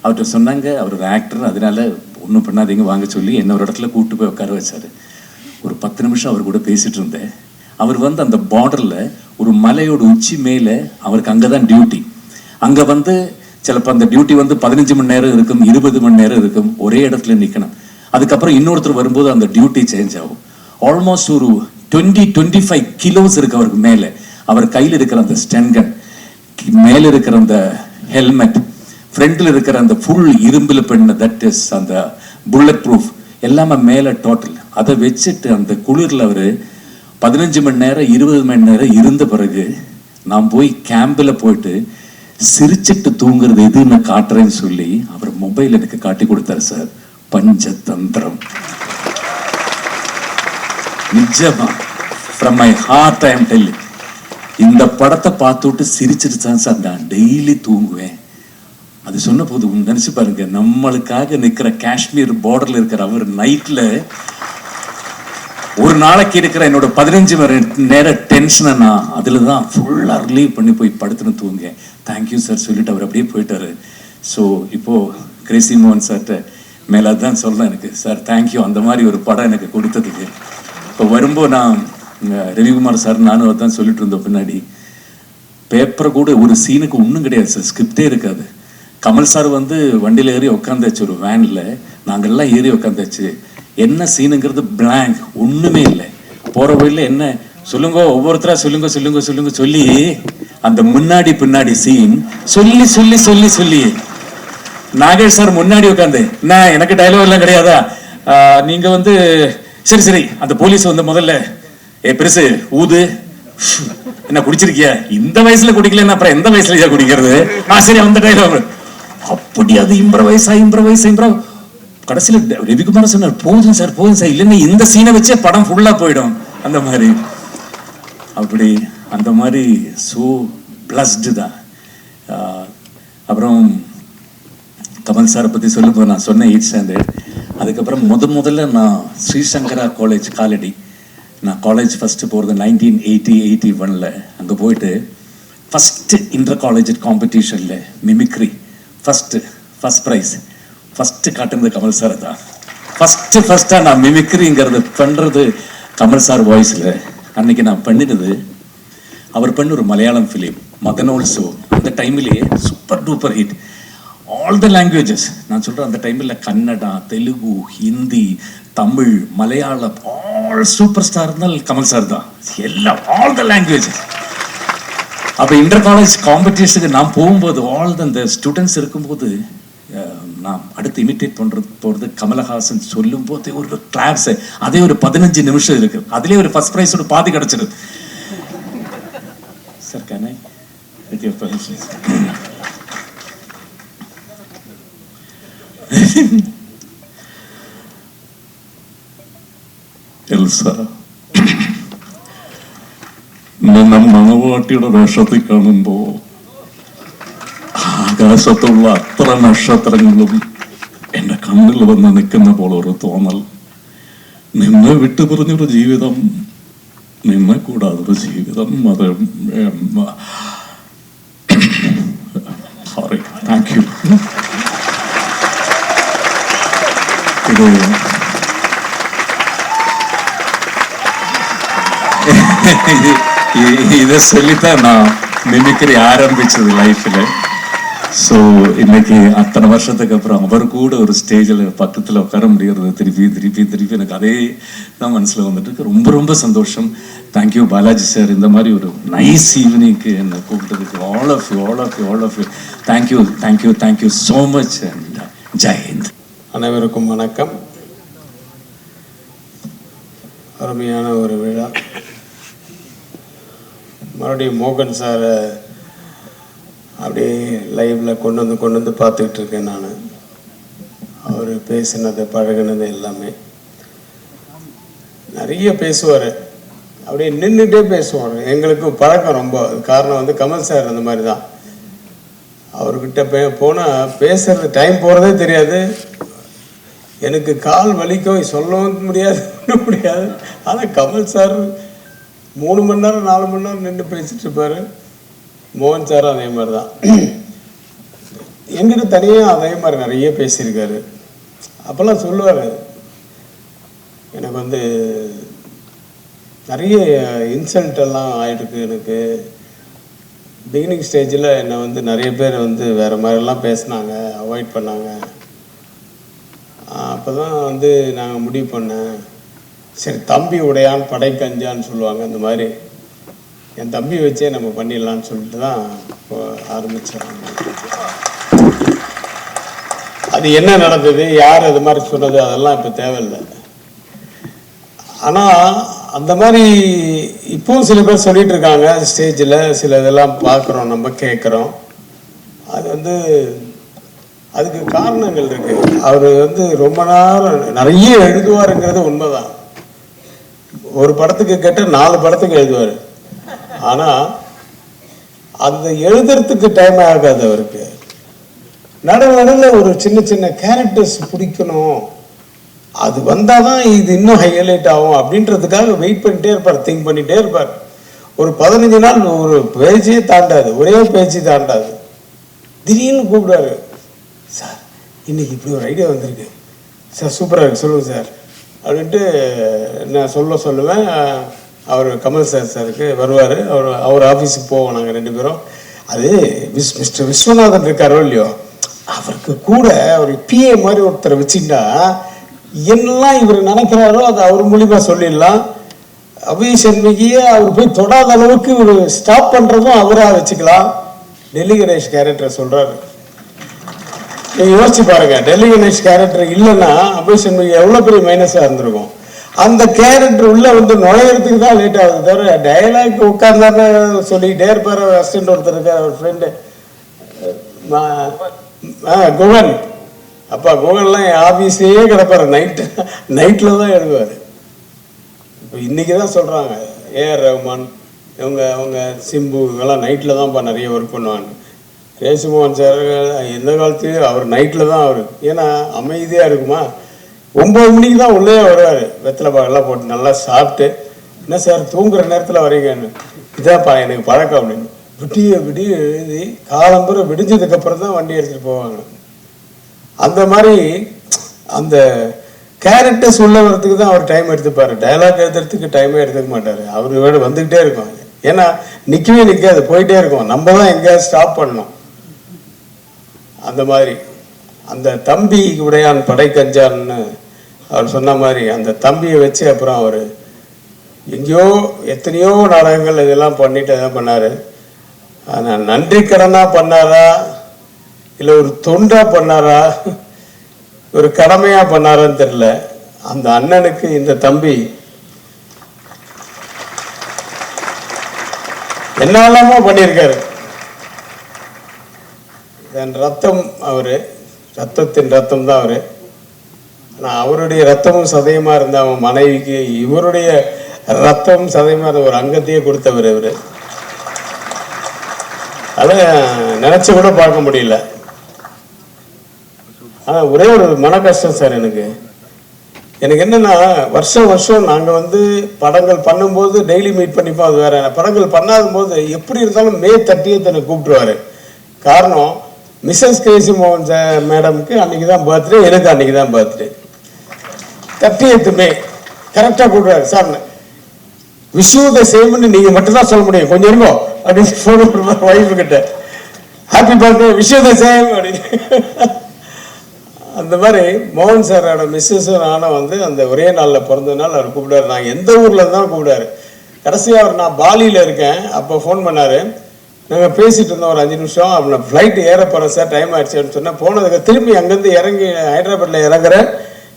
[SPEAKER 3] அவர்கிட்ட சொன்னாங்க, அவர் ஒரு ஆக்டர், அதனால ஒன்றும் பண்ணாதீங்க வாங்க சொல்லி என்ன ஒரு இடத்துல கூப்பிட்டு போய் உட்கார வச்சார். ஒரு 10 நிமிஷம் அவர் கூட பேசிட்டு இருந்தேன். அவர் வந்து அந்த பார்டரில் ஒரு மலையோட உச்சி மேலே, அவருக்கு அங்கே தான் டியூட்டி. அங்கே வந்து சிலப்போ அந்த டியூட்டி வந்து 15 மணி நேரம் இருக்கும், 20 மணி நேரம் இருக்கும், ஒரே இடத்துல நிற்கணும். அதுக்கப்புறம் இன்னொருத்தர் வரும்போது அந்த டியூட்டி சேஞ்ச் ஆகும். ஆல்மோஸ்ட் ஒரு 20-25 கிலோஸ் இருக்கு அவருக்கு மேலே. அவர் கையில் இருக்கிற அந்த ஸ்டென்கன், மேலே இருக்கிற அந்த ஹெல்மெட், ஃப்ரண்ட்ல இருக்கிற அந்த ஃபுல் இரும்புல பண்ண தட் இஸ் அந்த புல்லட் ப்ரூஃப் எல்லாமே மேலே டோட்டல். அதை வச்சுட்டு அந்த குளிரில் அவர் 15 மணி நேரம் 20 மணி நேரம் இருந்த பிறகு நான் போய் கேம்பில் போயிட்டு சிரிச்சிட்டு தூங்குறது எதுன்னு காட்டுறேன்னு சொல்லி அவர் மொபைல் எனக்கு காட்டி கொடுத்தாரு. சார், பஞ்சதந்திரம் நிஜமா from my heart I am telling. இந்த படத்தை பார்த்துட்டு சிரிச்சிட்டு தான் சார் நான் டெய்லி தூங்குவேன். அது சொன்ன போது நினைச்சு பாருங்க, நம்மளுக்காக நிற்கிற காஷ்மீர் பார்டர்ல இருக்கிற அவர் நைட்ல ஒரு நாளைக்கு இருக்கிற என்னோட 15 மணி நேரம் டென்ஷனை நான் அதில் தான் ஃபுல்லாக ரிலீவ் பண்ணி போய் படுத்துன்னு தூங்க. தேங்க்யூ சார் சொல்லிட்டு அவர் அப்படியே போயிட்டாரு. ஸோ இப்போது கிரேசி மோகன் சார்கிட்ட மேலே தான் சொல்கிறேன், எனக்கு சார் தேங்க்யூ அந்த மாதிரி ஒரு படம் எனக்கு கொடுத்ததுக்கு. இப்போ வரும்போது நான் ரவிக்குமார் சார் நானும் அதான் சொல்லிட்டு இருந்தோம், பின்னாடி பேப்பரை கூட ஒரு சீனுக்கு ஒன்றும் கிடையாது சார், ஸ்கிரிப்டே இருக்காது. கமல் சார் வந்து வண்டியில் ஏறி உட்காந்தாச்சு, ஒரு வேனில் நாங்கள்லாம் ஏறி உட்காந்தாச்சு. என்ன சீனுங்கிறது பிளாங்க், ஒண்ணுமே இல்லை. போற வழியில என்ன சொல்லுங்க, ஒவ்வொருத்தரா சொல்லுங்க சொல்லுங்க சொல்லுங்க சொல்லி அந்த முன்னாடி பின்னாடி சீன் சொல்லி சொல்லி சொல்லி சொல்லி நாகேஷ் சார் முன்னாடி உட்காந்து, நான் எனக்கு டைலாக் எல்லாம் கிடையாதா, நீங்க வந்து சரி சரி அந்த போலீஸ் வந்து முதல்ல பெருசு ஊது, என்ன குடிச்சிருக்கியா, இந்த வயசுல குடிக்கலன்னா அப்புறம் எந்த வயசுல குடிக்கிறது, சரி அந்த டைலாக் அப்படி அது இம்ப்ரவைஸ் கடைசியில் ரவிக்குமார் சொன்னார், போதும் சார் இல்லைன்னா இந்த சீனை வச்சே படம் ஃபுல்லா போயிடும் அந்த மாதிரி. அப்படி அந்த மாதிரி ஸோ பிளஸ்டு தான். அப்புறம் கமல் சாரை பற்றி சொல்லும்போது நான் சொன்னேன் 8th ஸ்டாண்டர்ட். அதுக்கப்புறம் முதல்ல நான் ஸ்ரீசங்கரா காலேஜ் காலடி, நான் காலேஜ் ஃபஸ்ட்டு போகிறது 1980-81 அங்கே போயிட்டு ஃபஸ்ட்டு இன்டர் காலேஜ் காம்படிஷனில் மிமிக்ரி ஃபஸ்ட் ப்ரைஸ் ஃபஸ்ட்டு காட்டுறது கமல் சார் தான். ஃபஸ்ட்டாக நான் மிமிக்ரிங்கிறது பண்ணுறது கமல் சார் வாய்ஸில். அன்னைக்கு நான் பண்ணினது அவர் பண்ண ஒரு மலையாளம் ஃபிலிம் மதனோல்சோ, அந்த டைம்லேயே super duper hit, all the languages. நான் சொல்கிறேன் அந்த டைமில் Kannada, Telugu, Hindi, Tamil, Malayalam all super star இருந்தால் கமல் சார் தான், எல்லாம் ஆல் த லாங்குவேஜஸ். அப்போ இன்டர் காலேஜ் காம்படிஷனுக்கு நான் போகும்போது ஆல் அந்த ஸ்டூடெண்ட்ஸ் இருக்கும்போது நான் அடுத்து இமிட்டேட் போகிறது கமலஹாசன் சொல்லும் போது ஒரு கிளாப்ஸ், அதே ஒரு 15 நிமிஷம் இருக்கு, அதுலேயே ஒரு ஃபர்ஸ்ட் ப்ரைஸோட பாதி கிடச்சிருது. Sir can I with your permission?
[SPEAKER 2] Elsa,
[SPEAKER 3] അണ്ണനെ മണവാട്ടിയുടെ വേഷത്തിൽ കാണുമ്പോ ആകാശത്തുള്ള അത്ര നക്ഷത്രങ്ങളും എന്റെ കണ്ണിൽ വന്ന് നിൽക്കുന്ന പോലെ ഒരു തോന്നൽ. നിന്നെ വിട്ടുപിരിഞ്ഞൊരു ജീവിതം, നിന്നെ കൂടാതൊരു ജീവിതം, അത് സോറി, താങ്ക് യു. இதை சொல்லித்தான் நான் மிமிக்ரி ஆரம்பிச்சது லைஃப்ல. ஸோ இன்னைக்கு அத்தனை வருஷத்துக்கு அப்புறம் அவர் கூட ஒரு ஸ்டேஜில் பக்கத்தில் உட்கார முடியறது திருப்பி திருப்பி திருப்பி எனக்கு அதே தான் மனசில் வந்துட்டு இருக்கு. ரொம்ப ரொம்ப சந்தோஷம். தேங்க்யூ பாலாஜி சார், இந்த மாதிரி ஒரு நைஸ் ஈவினிங்க்கு என்னை கூப்பிட்டதுக்கு. All of you thank you so much and Jai Hind.
[SPEAKER 4] அனைவருக்கும் வணக்கம். அருமையான ஒரு விழா. மறுபடியும் மோகன் சாரை அப்படியே லைவில் கொண்டு வந்து பார்த்துக்கிட்டு இருக்கேன் நான். அவர் பேசினது பழகினது எல்லாமே நிறைய பேசுவார். அப்படியே நின்றுட்டே பேசுவார். எங்களுக்கு பழக்கம் ரொம்ப. காரணம் வந்து கமல் சார் அந்த மாதிரி தான். அவர்கிட்ட போனால் பேசுறது டைம் போகிறதே தெரியாது. எனக்கு கால் வலிக்கும், சொல்லவும் முடியாது, முடியாது. ஆனால் கமல் சார் 3 மணி நேரம் 4 மணி நேரம் நின்று பேசிட்டு இருப்பார். மோகன் சாரும் அதே மாதிரி தான். என்கிட்ட தனியாக அதே மாதிரி நிறைய பேசியிருக்காரு. அப்போல்லாம் சொல்லுவார், எனக்கு வந்து நிறைய இன்சல்ட் எல்லாம் ஆகிருக்கு. எனக்கு பிகினிங் ஸ்டேஜில் என்னை வந்து நிறைய பேர் வந்து வேறு மாதிரிலாம் பேசினாங்க, அவாய்ட் பண்ணாங்க. அப்போ தான் வந்து நாங்கள் முடிவு பண்ணேன், சரி தம்பி உடையான் படை கஞ்சான்னு சொல்லுவாங்க, அந்த மாதிரி என் தம்பி வச்சே நம்ம பண்ணிடலான்னு சொல்லிட்டு தான் ஆரம்பிச்சாங்க. அது என்ன நடந்தது, யார் அது மாதிரி சொன்னது, அதெல்லாம் இப்போ தேவையில்லை. ஆனால் அந்த மாதிரி இப்போவும் சில பேர் சொல்லிட்டு இருக்காங்க ஸ்டேஜில். சில இதெல்லாம் பார்க்குறோம், நம்ம கேட்குறோம். அது வந்து அதுக்கு காரணங்கள் இருக்கு. அவர் வந்து ரொம்ப நேரம் நிறைய எழுதுவாருங்கிறது உண்மைதான். ஒரு படத்துக்கு கேட்ட 4 படத்துக்கு எழுதுவார். ஆனால் அந்த எழுதுறதுக்கு டைம் ஆகாது அவருக்கு. நடுவில் ஒரு சின்ன சின்ன கேரக்டர்ஸ் பிடிக்கணும், அது வந்தால் தான் இது இன்னும் ஹைலைட் ஆகும் அப்படின்றதுக்காக வெயிட் பண்ணிட்டே இருப்பார், திங்க் பண்ணிகிட்டே இருப்பார். ஒரு 15 நாள் ஒரு பேஜே தாண்டாது, ஒரே பேச்சு தாண்டாது. திடீர்னு கூப்பிடுவாரு, சார் இன்னைக்கு இப்படி ஒரு ஐடியா வந்திருக்கு சார், சூப்பராக இருக்கு, சொல்லுங்கள் சார் அப்படின்ட்டு நான் சொல்லுவேன். அவர் கமல் சாருக்கு வருவார். அவர் ஆஃபீஸுக்கு போவோம் நாங்கள் 2 பேரும். அது மிஸ்டர் விஸ்வநாதன் இருக்காரோ இல்லையோ, அவருக்கு கூட ஒரு பிஏ மாதிரி ஒருத்தரை வச்சுக்கிட்டா என்னெல்லாம் இவர் நினைக்கிறாரோ அதை அவர் மூலியமாக சொல்லிடலாம். அபிஷேக் சண்முகியை அவர் போய் தொடாத அளவுக்கு ஒரு ஸ்டாப் பண்ணுறதும் அவராக வச்சுக்கலாம். டெல்லி கணேஷ் கேரக்டரை சொல்கிறாரு. நீங்கள் யோசிச்சு பாருங்க, டெல்லி கணேஷ் கேரக்டர் இல்லைன்னா அபிஷேக் சண்முகி எவ்வளோ பெரிய மைனஸாக இருந்திருக்கும். அந்த கேரக்டர் உள்ள வந்து நுழையிறதுக்கு தான் லேட் ஆகுது தவிர டைலாக் உட்கார்ந்தாரு சொல்லிக்கிட்டே இருப்பார். அவர் அசிஸ்டன்ட் ஒருத்தர் இருக்கார், அவர் ஃப்ரெண்டு குகன். அப்பா குகன்லாம் என் ஆஃபீஸ்லேயே கிடப்பார், நைட்டில் தான் எழுதுவார். இப்போ இன்றைக்கி தான் சொல்கிறாங்க ஏஆர் ரஹ்மான் அவங்க சிம்பு இவங்கெல்லாம் நைட்டில் தான்ப்பா நிறைய ஒர்க் பண்ணுவாங்க. கேசுமோகன் சார் எந்த காலத்துலேயும் அவர் நைட்டில் தான் அவர். ஏன்னா அமைதியாக இருக்குமா, 9 மணிக்கு தான் உள்ளே வருவார். வெத்தலை பாகெல்லாம் போட்டு நல்லா சாப்பிட்டு, என்ன சார் தூங்குற நேரத்தில் வரீங்கன்னு, இதான்ப்பா எனக்கு பழக்கம் அப்படின்னு. விடிய எழுதி காலம்புற விடிஞ்சதுக்கப்புறம் தான் வண்டி எடுத்துகிட்டு போவாங்க. அந்த மாதிரி அந்த கேரக்டர்ஸ் உள்ள வரத்துக்கு தான் அவர் டைம் எடுத்துப்பார். டைலாக் எழுதுறதுக்கு டைமே எடுத்துக்க மாட்டார். அவர் வேறு வந்துக்கிட்டே இருக்கும். ஏன்னா நிற்கவே நிற்காது, போயிட்டே இருக்கும். நம்ம தான் எங்கேயாவது ஸ்டாப் பண்ணணும். அந்த மாதிரி அந்த தம்பி உடையான் படை கஞ்சான்னு அவர் சொன்ன மாதிரி அந்த தம்பியை வச்சு அப்புறம் அவர் எங்கேயோ எத்தனையோ நாடகங்கள் இதெல்லாம் பண்ணிட்டு எதாவது பண்ணார். ஆனால் நன்றி கடனாக பண்ணாரா இல்லை ஒரு தொண்டா பண்ணாரா ஒரு கடமையாக பண்ணாரான்னு தெரியல. அந்த அண்ணனுக்கு இந்த தம்பி என்னெல்லாமோ பண்ணியிருக்காரு. என் ரத்தம் அவர், ரத்தத்தின் ரத்தம் தான் அவர். ஆனால் அவருடைய ரத்தமும் சதயமாக இருந்த அவன் மனைவிக்கு இவருடைய ரத்தமும் சதயமாக இருந்த ஒரு அங்கத்தையே கொடுத்தவர் இவர். அதான் நினச்சி கூட பார்க்க முடியல. ஆனால் ஒரே ஒரு மன கஷ்டம் சார் எனக்கு என்னன்னா, வருஷம் வருஷம் நாங்கள் வந்து படங்கள் பண்ணும்போது டெய்லி மீட் பண்ணிப்போம், அது வேற. படங்கள் பண்ணாத போது எப்படி இருந்தாலும் மே 30th என்னை கூப்பிட்டுருவாரு. காரணம், மிஸ்ஸஸ் கிரேசி மோகன் மேடம்க்கு அன்னைக்கு தான் பர்த்டே, எனக்கு அன்னைக்கு தான் பர்த்டே. 30th மே கரெக்டாக கூப்பிடுவாரு. சார் விஷ் யூ த சேம்னு நீங்கள் மட்டும்தான் சொல்ல முடியும், கொஞ்சம் இருக்கும் அப்படின்னு ஃபோன் பண்ணுவார் ஒய்ஃபு கிட்ட. Happy birthday, wish you the same அப்படின்னு. அந்த மாதிரி மோகன் சாரோட மிஸ்ஸஸும் நானும் வந்து அந்த ஒரே நாளில் பிறந்ததுனால அவர் கூப்பிடாரு. நான் எந்த ஊரில் இருந்தாலும் கூப்பிடாரு. கடைசியாக அவர் நான் பாலியில் இருக்கேன், அப்போ ஃபோன் பண்ணார். நாங்கள் பேசிகிட்டு இருந்தோம் ஒரு 5 நிமிஷம். அப்போ நான் ஃப்ளைட்டு ஏற போகிறேன் சார், டைம் ஆயிடுச்சுன்னு சொன்னேன். போனதுக்கு திரும்பி அங்கேருந்து இறங்கி ஹைதராபாத்தில் இறங்குறேன்.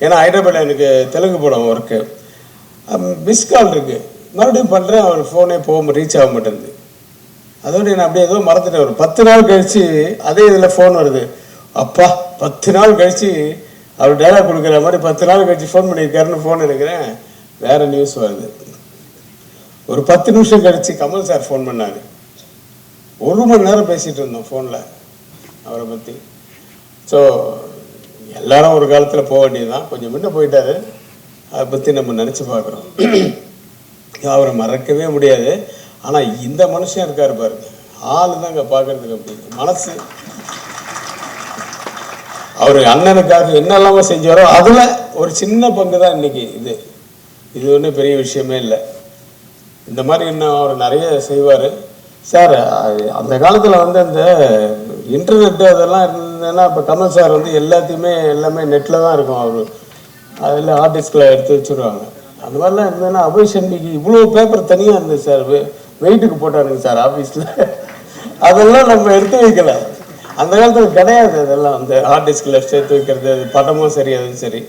[SPEAKER 4] ஏன்னா ஹைதராபாத்தில் எனக்கு தெலுங்கு படம் ஒர்க்கு. மிஸ் கால் இருக்குது, மறுபடியும் பண்ணுறேன். அவர் ஃபோனே ரீச் ஆக மாட்டேங்குது. அதோட நான் அப்படியே ஏதோ மறந்துட்டேன். ஒரு 10 நாள் கழித்து அதே இதில் ஃபோன் வருது. அப்பா 10 நாள் கழித்து அவர் டைலாக் கொடுக்குற மாதிரி 10 நாள் கழித்து ஃபோன் பண்ணியிருக்காருன்னு ஃபோன் எடுக்கிறேன். வேறு நியூஸ் வருது. ஒரு 10 நிமிஷம் கழித்து கமல் சார் ஃபோன் பண்ணார். 1 மணி நேரம் பேசிகிட்டு இருந்தோம் ஃபோனில் அவரை பற்றி. ஸோ எல்லாரும் ஒரு காலத்தில் போக வேண்டியதுதான். கொஞ்சம் முன்ன போயிட்டாரு, அதை பற்றி நம்ம நினச்சி பார்க்குறோம். அவரை மறக்கவே முடியாது. ஆனால் இந்த மனுஷன் இருக்கார் பாருங்க, ஆள் தான் இங்கே பார்க்குறதுக்கு அப்படி மனசு. அவர் அண்ணனுக்காக என்னெல்லாமோ செஞ்சாரோ அதில் ஒரு சின்ன பங்கு தான் இன்னைக்கு இது ஒன்றும் பெரிய விஷயமே இல்லை. இந்த மாதிரி இன்னும் அவர் நிறைய செய்வார் சார். அந்த காலத்தில் வந்து அந்த இன்டர்நெட்டு அதெல்லாம் இருந்ததுன்னா இப்போ கமல் சார் வந்து எல்லாமே நெட்டில் தான் இருக்கும். அவர் அதில் ஆர்டிஸ்டில் எடுத்து வச்சுருவாங்க. அந்த மாதிரிலாம் இருந்ததுன்னா அபய் சண்முகி இவ்வளோ பேப்பர் தனியாக இருந்தது சார், வெயிட்டுக்கு போட்டாருங்க சார் ஆஃபீஸில். அதெல்லாம் நம்ம எடுத்து வைக்கல, அந்த காலத்தில் கிடையாது. அதெல்லாம் அந்த ஆர்டிஸ்டில் சேர்த்து வைக்கிறது, அது படமும் சரி அதுவும் சரி.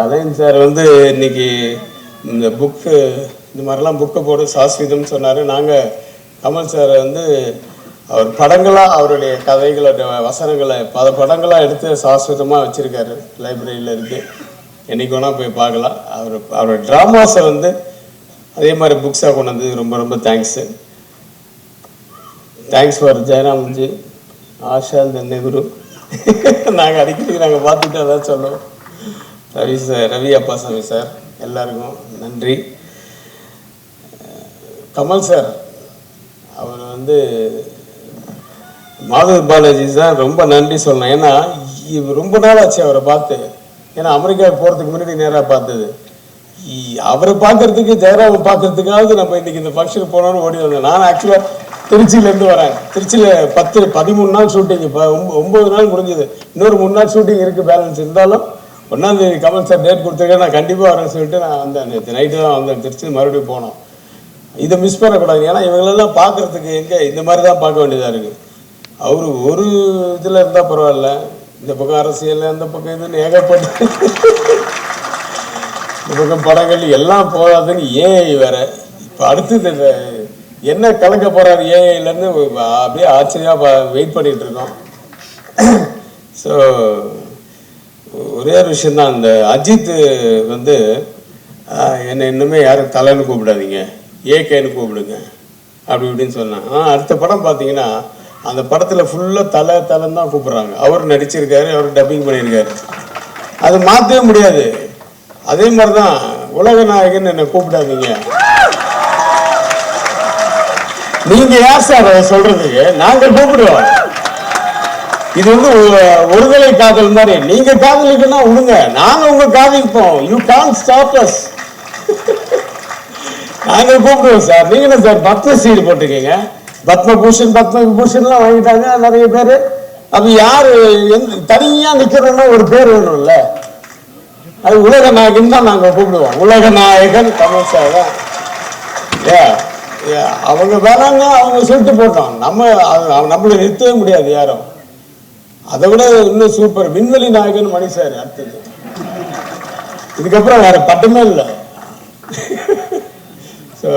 [SPEAKER 4] அலைன் சார் வந்து இன்னைக்கு இந்த புக்கு இந்த மாதிரிலாம் புக்கை போட்டு சாஸ்வீதம்னு சொன்னார். நாங்கள் கமல் சார் வந்து அவர் படங்களாக அவருடைய கதைகளோட வசனங்களை படங்களாக எடுத்து சாஸ்வதமாக வச்சுருக்காரு, லைப்ரரியில் இருக்குது. என்றைக்கு வேணால் போய் பார்க்கலாம். அவரோட ட்ராமாஸை வந்து அதே மாதிரி புக்ஸாக கொண்டு வந்து ரொம்ப ரொம்ப thanks. Thanks for Jayaramji, Asha, இந்த நெஹ்ரு. நாங்கள் அடிக்கடி பார்த்துட்டு அதான் சொல்லுவோம். ரவி அப்பாசாமி சார், எல்லாருக்கும் நன்றி. கமல் சார் அவர் வந்து மாதவ் பாலாஜி சார் ரொம்ப நன்றி சொல்லணும். ஏன்னா ரொம்ப நாள் ஆச்சு அவரை பார்த்து. ஏன்னா அமெரிக்காவுக்கு போகிறதுக்கு முன்னாடி நேராக பார்த்தது. அவரை பார்க்கறதுக்கு ஜெயராம பார்க்கறதுக்காவது நம்ம இன்னைக்கு இந்த ஃபங்க்ஷனுக்கு போனோன்னு ஓடி வந்தேன். நான் ஆக்சுவலாக திருச்சியிலேருந்து வரேன். திருச்சியில் 13 நாள் ஷூட்டிங், இப்போ 9 நாள் முடிஞ்சது. இன்னொரு 3 நாள் ஷூட்டிங் இருக்குது பேலன்ஸ். இருந்தாலும் 1ஆம் தேதி கமல் சார் டேட் கொடுத்துருக்கேன், நான் கண்டிப்பாக வரேன்னு சொல்லிட்டு நான் வந்தேன். நேற்று நைட்டு தான் வந்தேன் திருச்சி. மறுபடியும் போனோம். இதை மிஸ் பண்ணக்கூடாது. ஏன்னா இவங்களெல்லாம் பார்க்குறதுக்கு எங்கே இந்த மாதிரி தான் பார்க்க வேண்டியதாக இருக்குது. அவர் ஒரு இதில் இருந்தால் பரவாயில்ல, இந்த பக்கம் அரசியல், அந்த பக்கம் இதுன்னு ஏகப்பட்டு இந்த பக்கம் படங்கள் எல்லாம் போகாதுன்னு ஏஐ வேற. இப்போ அடுத்து என்ன கலக்க போகிறார் ஏஐலேருந்து அப்படியே ஆச்சரியாக வெயிட் பண்ணிகிட்டு இருக்கோம். ஸோ ஒரே ஒரு விஷயந்தான், அந்த அஜித் வந்து என்னை இன்னுமே யாரும் தலைன்னு கூப்பிடாதீங்க, ஏகேன்னு கூப்பிடுங்க அப்படி இப்படின்னு சொன்னான். அடுத்த படம் பார்த்தீங்கன்னா அந்த படத்தில் ஃபுல்லாக தலைன்னு தான் கூப்பிட்றாங்க. அவர் நடிச்சிருக்காரு, அவர் டப்பிங் பண்ணியிருக்காரு. அது மாற்றவே முடியாது. அதே மாதிரி தான் உலக நாயகன் என்னை கூப்பிடாதீங்க. நீங்க யார் சார் அதை சொல்றதுக்கு? நாங்க கூப்பிடுவோம். இது வந்து ஒருதலை காதல் மாதிரி. நீங்க காதலிக்கனா விடுங்க, நாங்க உங்க காதலிப்போம். You can't stop us. நாங்க கூப்பிடுவோம் சார். நீங்க என்ன சார் பத்மஸ்ரீ போட்டிருக்கீங்க? பத்மபூஷன் பத்மவிபூஷன்லாம் வாங்கிட்டாங்க நிறைய பேர். அப்ப யாரு தனியா நிக்கிறோம்னா ஒரு பேர் வேணும்ல. அது உலக நாயகன் தான் நாங்க கூப்பிடுவோம். உலக நாயகன் கமல் சார் தான். அவங்க வேணாங்க, அவங்க சொல்லிட்டு போட்டோம். நம்மளை நிறுத்தவே முடியாது யாரும். அதை விட இன்னும் சூப்பர் விண்வெளி நாயகன் மணி சார். அடுத்தது இதுக்கப்புறம் வேற பட்டமே இல்லை. ஸோ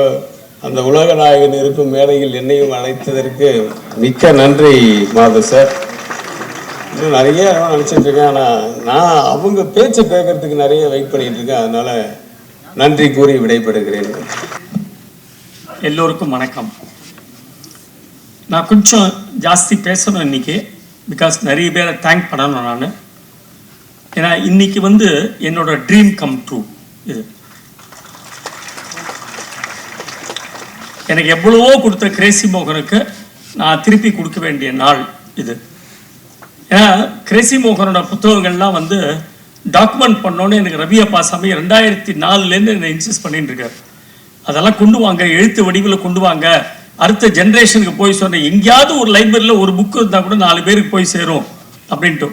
[SPEAKER 4] அந்த உலக நாயகன் இருக்கும் மேடையில் என்னையும் அழைத்ததற்கு மிக்க நன்றி மாதவ் சார். இன்னும் நிறைய நினச்சிட்டு இருக்கேன். ஆனால் நான் அவங்க பேச்சை கேட்கறதுக்கு நிறைய வெயிட் பண்ணிட்டு இருக்கேன். அதனால நன்றி கூறி விடைபெறுகிறேன்.
[SPEAKER 5] எல்லோருக்கும் வணக்கம். நான் கொஞ்சம் ஜாஸ்தி பேசணும் இன்னைக்கு, பிகாஸ் நிறைய பேரை தேங்க் பண்ணணும் நான். ஏன்னா இன்னைக்கு வந்து என்னோட ட்ரீம் கம் ட்ரூ. இது எனக்கு எவ்வளவோ கொடுத்த கிரேசி மோகனுக்கு நான் திருப்பி கொடுக்க வேண்டிய நாள் இது. ஏன்னா கிரேசி மோகனோட புத்தகங்கள்லாம் வந்து டாக்குமெண்ட் பண்ணோன்னு எனக்கு ரவி அப்பாசாமி 2004 என்னை இன்சிஸ்ட் பண்ணிட்டு இருக்காரு. அதெல்லாம் கொண்டு வாங்க, எழுத்து வடிவில் கொண்டு வாங்க, அடுத்த ஜென்ரேஷனுக்கு போய் சொன்னேன். எங்கேயாவது ஒரு லைப்ரரியில் ஒரு புக்கு இருந்தால் கூட 4 பேருக்கு போய் சேரும் அப்படின்ட்டு.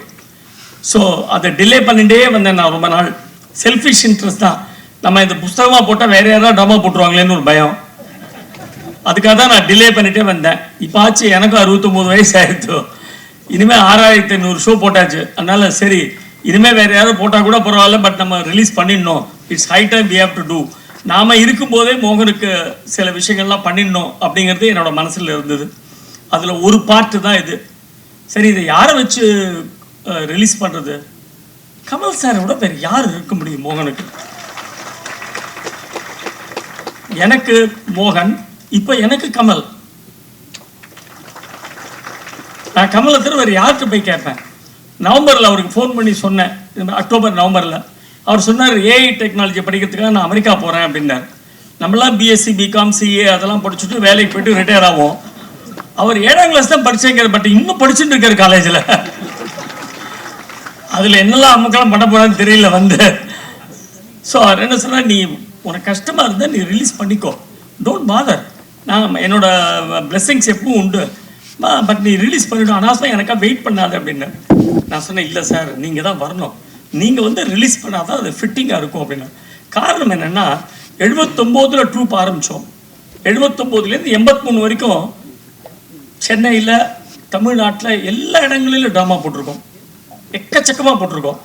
[SPEAKER 5] ஸோ அதை டிலே பண்ணிகிட்டே வந்தேன் நான் ரொம்ப நாள். செல்ஃபிஷ் இன்ட்ரெஸ்ட் தான். நம்ம இந்த புஸ்தகமாக போட்டால் வேற யாராவது ட்ராமா போட்டுருவாங்களேன்னு ஒரு பயம். அதுக்காக தான் நான் டிலே பண்ணிகிட்டே வந்தேன். இப்போ ஆச்சு எனக்கும் 69 வயசு ஆயிடுச்சு. இனிமேல் 6500 ஷோ போட்டாச்சு. அதனால சரி, இனிமேல் வேறு யாரும் போட்டால் கூட பரவாயில்ல, பட் நம்ம ரிலீஸ் பண்ணிடணும். It's high time we have to do. நாம் இருக்கும்போதே மோகனுக்கு சில விஷயங்கள்லாம் பண்ணிடணும் அப்படிங்கிறது என்னோட மனசில் இருந்தது. அதில் ஒரு பார்ட்டு தான் இது. சரி, இதை யாரை வச்சு ரிலீஸ் பண்ணுறது? கமல் சாரை விட வேறு யார் இருக்க முடியும் மோகனுக்கு? எனக்கு மோகன், இப்போ எனக்கு கமல். நான் கமலை தவிர வேறு யார்கிட்ட போய் கேட்பேன்? நவம்பரில் அவருக்கு ஃபோன் பண்ணி சொன்னேன், அக்டோபர் நவம்பரில். அவர் சொன்னார் ஏஐ டெக்னாலஜி படிக்கிறதுக்காக நான் அமெரிக்கா போகிறேன் அப்படின்னார். நம்மளாம் பிஎஸ்சி பிகாம் சிஏ அதெல்லாம் படிச்சுட்டு வேலைக்கு போயிட்டு ரிட்டையர் ஆகும். அவர் 7ஆம் கிளாஸ் தான் படிச்சேங்கிற, பட் இன்னும் படிச்சுட்டு இருக்காரு காலேஜில். அதில் என்னெல்லாம் அம்மாக்கெல்லாம் பண்ண போகிறான்னு தெரியல வந்து. ஸோ அவர் என்ன சொன்னால், நீ உனக்கு கஷ்டமாக இருந்தால் நீ ரிலீஸ் பண்ணிக்கோ, டோன்ட் பாதர், நான் என்னோட பிளெஸிங்ஸ் எப்பவும் உண்டு, பட் நீ ரிலீஸ் பண்ணிவிடும், அனாவசியமாக எனக்கா வெயிட் பண்ணாது அப்படின்னு. நான் சொன்னேன், இல்லை சார், நீங்கள் தான் வரணும், நீங்கள் வந்து ரிலீஸ் பண்ணாதான் அது ஃபிட்டிங்காக இருக்கும் அப்படின்னு. காரணம் என்னென்னா, 79 ட்ரூப் ஆரம்பித்தோம். 79லேருந்து 83 வரைக்கும் சென்னையில், தமிழ்நாட்டில் எல்லா இடங்களிலும் ட்ராமா போட்டிருக்கோம், எக்கச்சக்கமாக போட்டிருக்கோம்.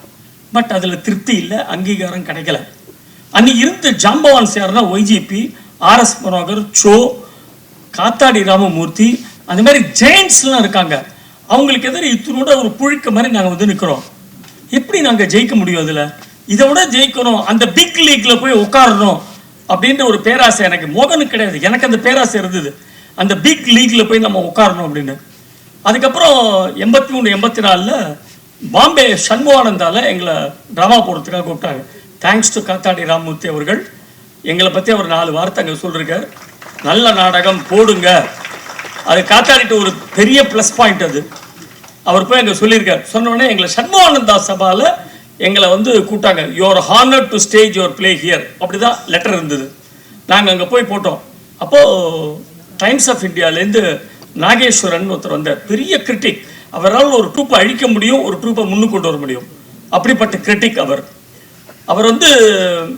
[SPEAKER 5] பட் அதில் திருப்தி இல்லை, அங்கீகாரம் கிடைக்கல. அன்னைக்கு இருந்த ஜாம்பவான்ஸ் யாருன்னா ஒய்ஜிபி, ஆர்எஸ் மனோகர், சோ, காத்தாடி ராமமூர்த்தி, அந்த மாதிரி ஜெயின்ஸ்லாம் இருக்காங்க. அவங்களுக்கு எதிர இத்தனோட ஒரு புழுக்க மாதிரி நாங்கள் வந்து நிற்கிறோம். எப்படி நாங்கள் ஜெயிக்க முடியும்? அதில் இதை விட ஜெயிக்கணும், அந்த பிக் லீக்ல போய் உட்காரணும் அப்படின்ற ஒரு பேராசை எனக்கு. மோகனுக்கு கிடையாது, எனக்கு அந்த பேராசை இருந்தது, அந்த பிக் லீக்ல போய் நம்ம உட்காரணும் அப்படின்னு. அதுக்கப்புறம் 83 84 பாம்பே சண்முகானந்தால எங்களை ட்ராமா போடுறதுக்காக கூப்பிட்டாங்க. தேங்க்ஸ் டு காத்தாடி ராமமூர்த்தி அவர்கள். எங்களை பற்றி அவர் 4 வார்த்தை அங்கே சொல்லியிருக்கார். நல்ல நாடகம் போடுங்க. அது காத்தாடிட்டு ஒரு பெரிய ப்ளஸ் பாயிண்ட். அது அவர் போய் அங்கே சொல்லியிருக்கார். சொன்னோடனே எங்களை சண்முகானந்தா சபாவில் எங்களை வந்து கூப்பிட்டாங்க. Your honour to stage your play here, அப்படி தான் லெட்டர் இருந்தது. நாங்கள் அங்கே போய் போட்டோம். அப்போது டைம்ஸ் ஆஃப் இந்தியாவிலேருந்து நாகேஸ்வரன் ஒருத்தர் வந்தார், பெரிய கிரிட்டிக். அவரால் ஒரு ட்ரூப்பை அழிக்க முடியும், ஒரு ட்ரூப்பை முன்னுக்கு கொண்டு வர முடியும், அப்படிப்பட்ட கிரிட்டிக் அவர். அவர் வந்து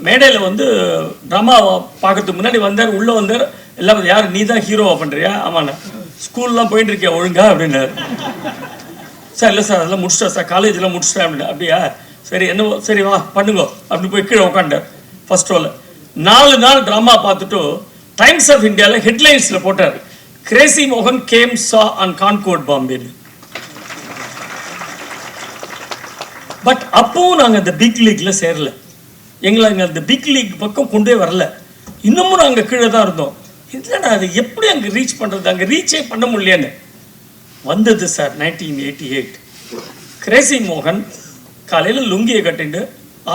[SPEAKER 5] மேடையில் வந்து ட்ராமா பார்க்கறதுக்கு முன்னாடி வந்தார், உள்ளே வந்தார். எல்லாம் யார், நீ தான் ஹீரோவா பண்ணுறியா? ஆமாண்ணா. ஸ்கூல்லாம் போயிட்டு இருக்கியா ஒழுங்கா அப்படின்னாரு. சார் இல்லை சார், அதெல்லாம் முடிச்சிட்டா சார், காலேஜெலாம் முடிச்சிட்டேன் அப்படின்னு. அப்படியா, சரி என்னவோ, சரி வா பண்ணுங்க அப்படி போய் கீழே உட்காண்டார் ஃபர்ஸ்ட் ரோவில். 4 நாள் ட்ராமா பார்த்துட்டு டைம்ஸ் ஆஃப் இந்தியாவில் ஹெட்லைன்ஸில் போட்டார், கிரேசி மோகன் கேம் சா ஆன் கான்கோர்ட் பாம்பேன்னு. பட் அப்பவும் நாங்கள் அந்த பிக் லீக்ல சேரல. எங்களை அங்கே அந்த பிக் லீக் பக்கம் கொண்டே வரல. இன்னமும் நாங்கள் கீழே தான் இருந்தோம். இல்லைடா, அது எப்படி அங்கே ரீச் பண்ணுறது, அங்கே ரீச்சே பண்ண முடியலன்னு வந்தது சார் 1988. கிரேசி மோகன் காலையில் லுங்கியை கட்டிட்டு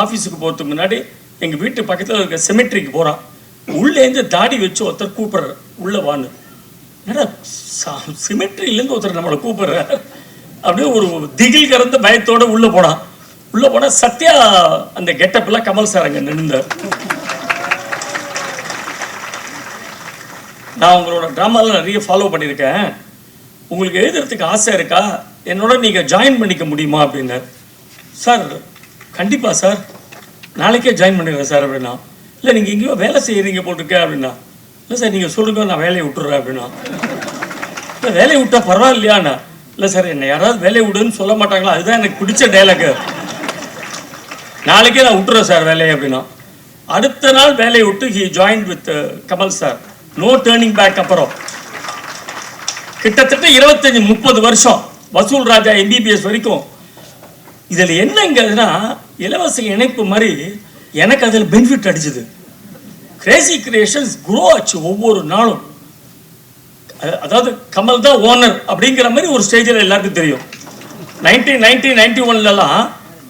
[SPEAKER 5] ஆஃபீஸுக்கு போகிறதுக்கு முன்னாடி எங்கள் வீட்டு பக்கத்தில் இருக்க செமெட்ரிக்கு போகிறான். உள்ளேருந்து தாடி வச்சு ஒருத்தர் கூப்பிட்றாரு, உள்ளே வான்னு. ஏன்னா சிமெட்ரியிலேருந்து ஒருத்தர் நம்மளை கூப்பிட்றாரு. அப்படியே ஒரு திகில் கறந்த பயத்தோடு உள்ளே போனான். உள்ளே போனால் சத்யா அந்த கெட்டப்பெல்லாம் கமல் சார் அங்கே நின்றார். நான் உங்களோட ட்ராமாவில் நிறைய ஃபாலோ பண்ணியிருக்கேன், உங்களுக்கு எழுதுறதுக்கு ஆசை இருக்கா, என்னோட நீங்கள் ஜாயின் பண்ணிக்க முடியுமா அப்படின்னார். சார் கண்டிப்பாக சார், நாளைக்கே ஜாயின் பண்ணிடுறேன் சார் அப்படின்னா. இல்லை நீங்கள் எங்கேயோ வேலை செய்கிறீங்க போட்டிருக்க அப்படின்னா. இல்லை சார் நீங்கள் சொல்லுங்க, நான் வேலையை விட்டுறேன் அப்படின்னா. இல்லை வேலையை விட்டா பரவாயில்லையாண்ணா. இல்லை சார், என்னை யாராவது வேலையை விடுன்னு சொல்ல மாட்டாங்களா, அதுதான் எனக்கு பிடிச்ச டைலாக்கு, நாளைக்கே நான் விட்டுறேன் சார் வேலையை அப்படின்னா. அடுத்த நாள் வேலையை விட்டு he join with Kamal sir. No turning back. அப்புறம் கிட்டத்தட்ட 25-30 வருஷம் வசூல் ராஜா எம்பிபிஎஸ் வரைக்கும். இதில் என்னங்கன்னா இலவச இணைப்பு மாதிரி எனக்கு அதில் பெனிஃபிட் அடிச்சுது. கிரேசி கிரியேஷன்ஸ் க்ரோ ஆச்சு ஒவ்வொரு நாளும். அதாவது கமல் தான் ஓனர் அப்படிங்கிற மாதிரி ஒரு ஸ்டேஜில் எல்லாருக்கும் தெரியும். 1991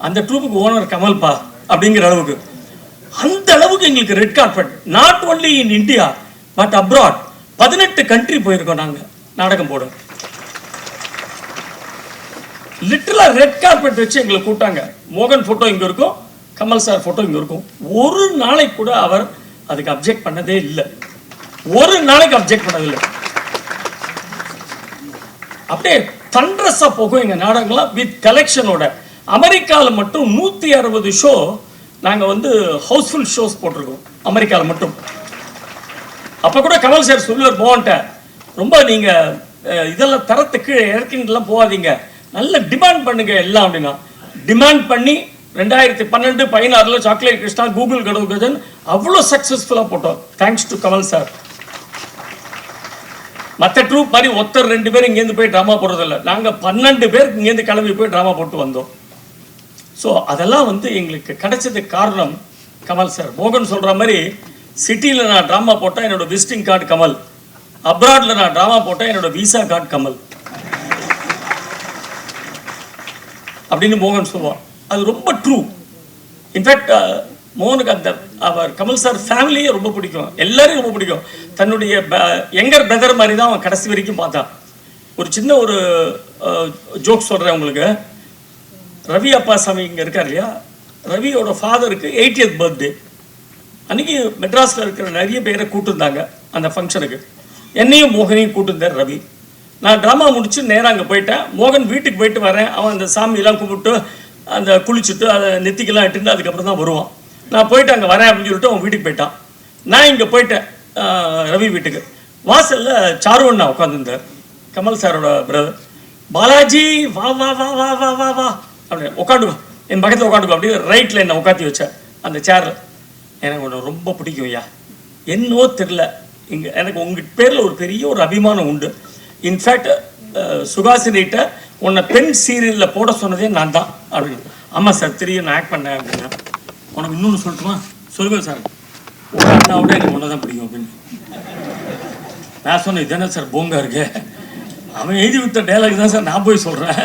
[SPEAKER 5] அந்த ட்ரூப்புக்கு ஓனர் கமல்பா அப்படிங்கிற அளவுக்கு, அந்த அளவுக்கு எங்களுக்கு red carpet, not only in India but abroad. 18 country போயிருக்கோம் நாங்கள் நாடகம் போட. லிட்டரலா ரெட் கார்பெட் வச்சு எங்களை கூட்டாங்க. மோகன் போட்டோ இங்க இருக்கும், கமல் சார் போட்டோ இங்க இருக்கும். ஒரு நாளைக்கு கூட அவர் அதுக்கு அப்ஜெக்ட் பண்ணதே இல்லை. ஒரு நாளைக்கு அப்ஜெக்ட் பண்ணதில்லை. அப்படியே தண்ட்ரஸா போகும் எங்க நாடகங்கள்லாம் வித் கலெக்ஷனோட. அமெரிக்காவில் மட்டும் 160 ஷோ நாங்கள் வந்து ஹவுஸ்ஃபுல் ஷோஸ் போட்டிருக்கோம் அமெரிக்காவில் மட்டும். அப்போ கூட கமல் சார் சொல்லுவார் மோகன்ட்ட, ரொம்ப நீங்கள் இதெல்லாம் தரத்துக்கு இறக்கிங்கெல்லாம் போகாதீங்க, நல்ல டிமாண்ட் பண்ணுங்க எல்லாம் அப்படின்னா. டிமாண்ட் பண்ணி 2012-16 சாக்லேட் கிருஷ்ணா, கூகுள் கடவு கஜன் அவ்வளோ சக்ஸஸ்ஃபுல்லாக போட்டோம். Thanks to Kamal sir. மற்ற ட்ரூப் மாதிரி ஒருத்தர் 2 பேர் இங்கேருந்து போய் ட்ராமா போடுறதில்ல. நாங்கள் 12 பேர் இங்கேருந்து கிளம்பி போய் ட்ராமா போட்டு வந்தோம். ஸோ அதெல்லாம் வந்து எங்களுக்கு கிடைச்சதுக்கு காரணம் கமல் சார். மோகன் சொல்கிற மாதிரி சிட்டியில் நான் ட்ராமா போட்டால் என்னோட விசிட்டிங் கார்டு கமல், அப்ராடில் நான் ட்ராமா போட்டால் என்னோட விசா கார்டு கமல் அப்படின்னு மோகன் சொல்லுவார். அது ரொம்ப ட்ரூ. இன்ஃபேக்ட் மோகனுக்கு அந்த அவர் கமல் சார் ஃபேமிலியே ரொம்ப பிடிக்கும், எல்லாரையும் ரொம்ப பிடிக்கும். தன்னுடைய யங்கர் பிரதர் மாதிரி தான் அவன் கடைசி வரைக்கும் பார்த்தான். ஒரு சின்ன ஒரு ஜோக் சொல்கிறேன் உங்களுக்கு. ரவி அப்பாசாமி இங்கே இருக்கார் இல்லையா, ரவியோட ஃபாதருக்கு 80th பர்த்டே அன்றைக்கி மெட்ராஸில் இருக்கிற நிறைய பேரை கூட்டிருந்தாங்க அந்த ஃபங்க்ஷனுக்கு. என்னையும் மோகனையும் கூட்டிருந்தார் ரவி. நான் ட்ராமா முடிச்சு நேராக அங்கே போயிட்டேன். மோகன் வீட்டுக்கு போயிட்டு வரேன். அவன் அந்த சாமியெல்லாம் கும்பிட்டு அந்த குளிச்சுட்டு அதை நெத்திக்கெல்லாம் இட்டுட்டு அதுக்கப்புறம் தான் வருவான். நான் போயிட்டு அங்கே வரேன் அப்படின்னு சொல்லிட்டு அவன் வீட்டுக்கு போயிட்டான். நான் இங்கே போயிட்டேன் ரவி வீட்டுக்கு. வாசலில் சாரு அண்ணா உட்காந்துருந்தார், கமல் சாரோட பிரதர். பாலாஜி வா வா வா வா வா வா வா அப்படின்னு உட்காந்துக்கோ, என் பக்கத்தில் உட்காந்துக்கோ அப்படி ரைட்டில் என்னை உட்காத்தி வச்சேன் அந்த சேரில். எனக்கு ஒன்று ரொம்ப பிடிக்கும் ஐயா, என்னவோ தெரில, இங்கே எனக்கு உங்கள் பேரில் ஒரு பெரிய ஒரு அபிமானம் உண்டு. இன்ஃபேக்ட் சுகாசினிகிட்ட உன்னை பெண் சீரியலில் போட சொன்னதே நான் தான் அப்படின்னு. ஆமாம் சார் தெரியும், நான் ஆக்ட் பண்ணேன் அப்படின்னா. உனக்கு இன்னொன்று சொல்லட்டுமா? சொல்லுவேன் சார், உங்கள் அண்ணாவோட எனக்கு ஒன்று தான் பிடிக்கும் அப்படின்னு. நான் சொன்னேன், இதுதானே சார் போங்கா இருக்கு, அவன் எழுதி விட்ட டைலாக் தான் சார் நான் போய் சொல்கிறேன்,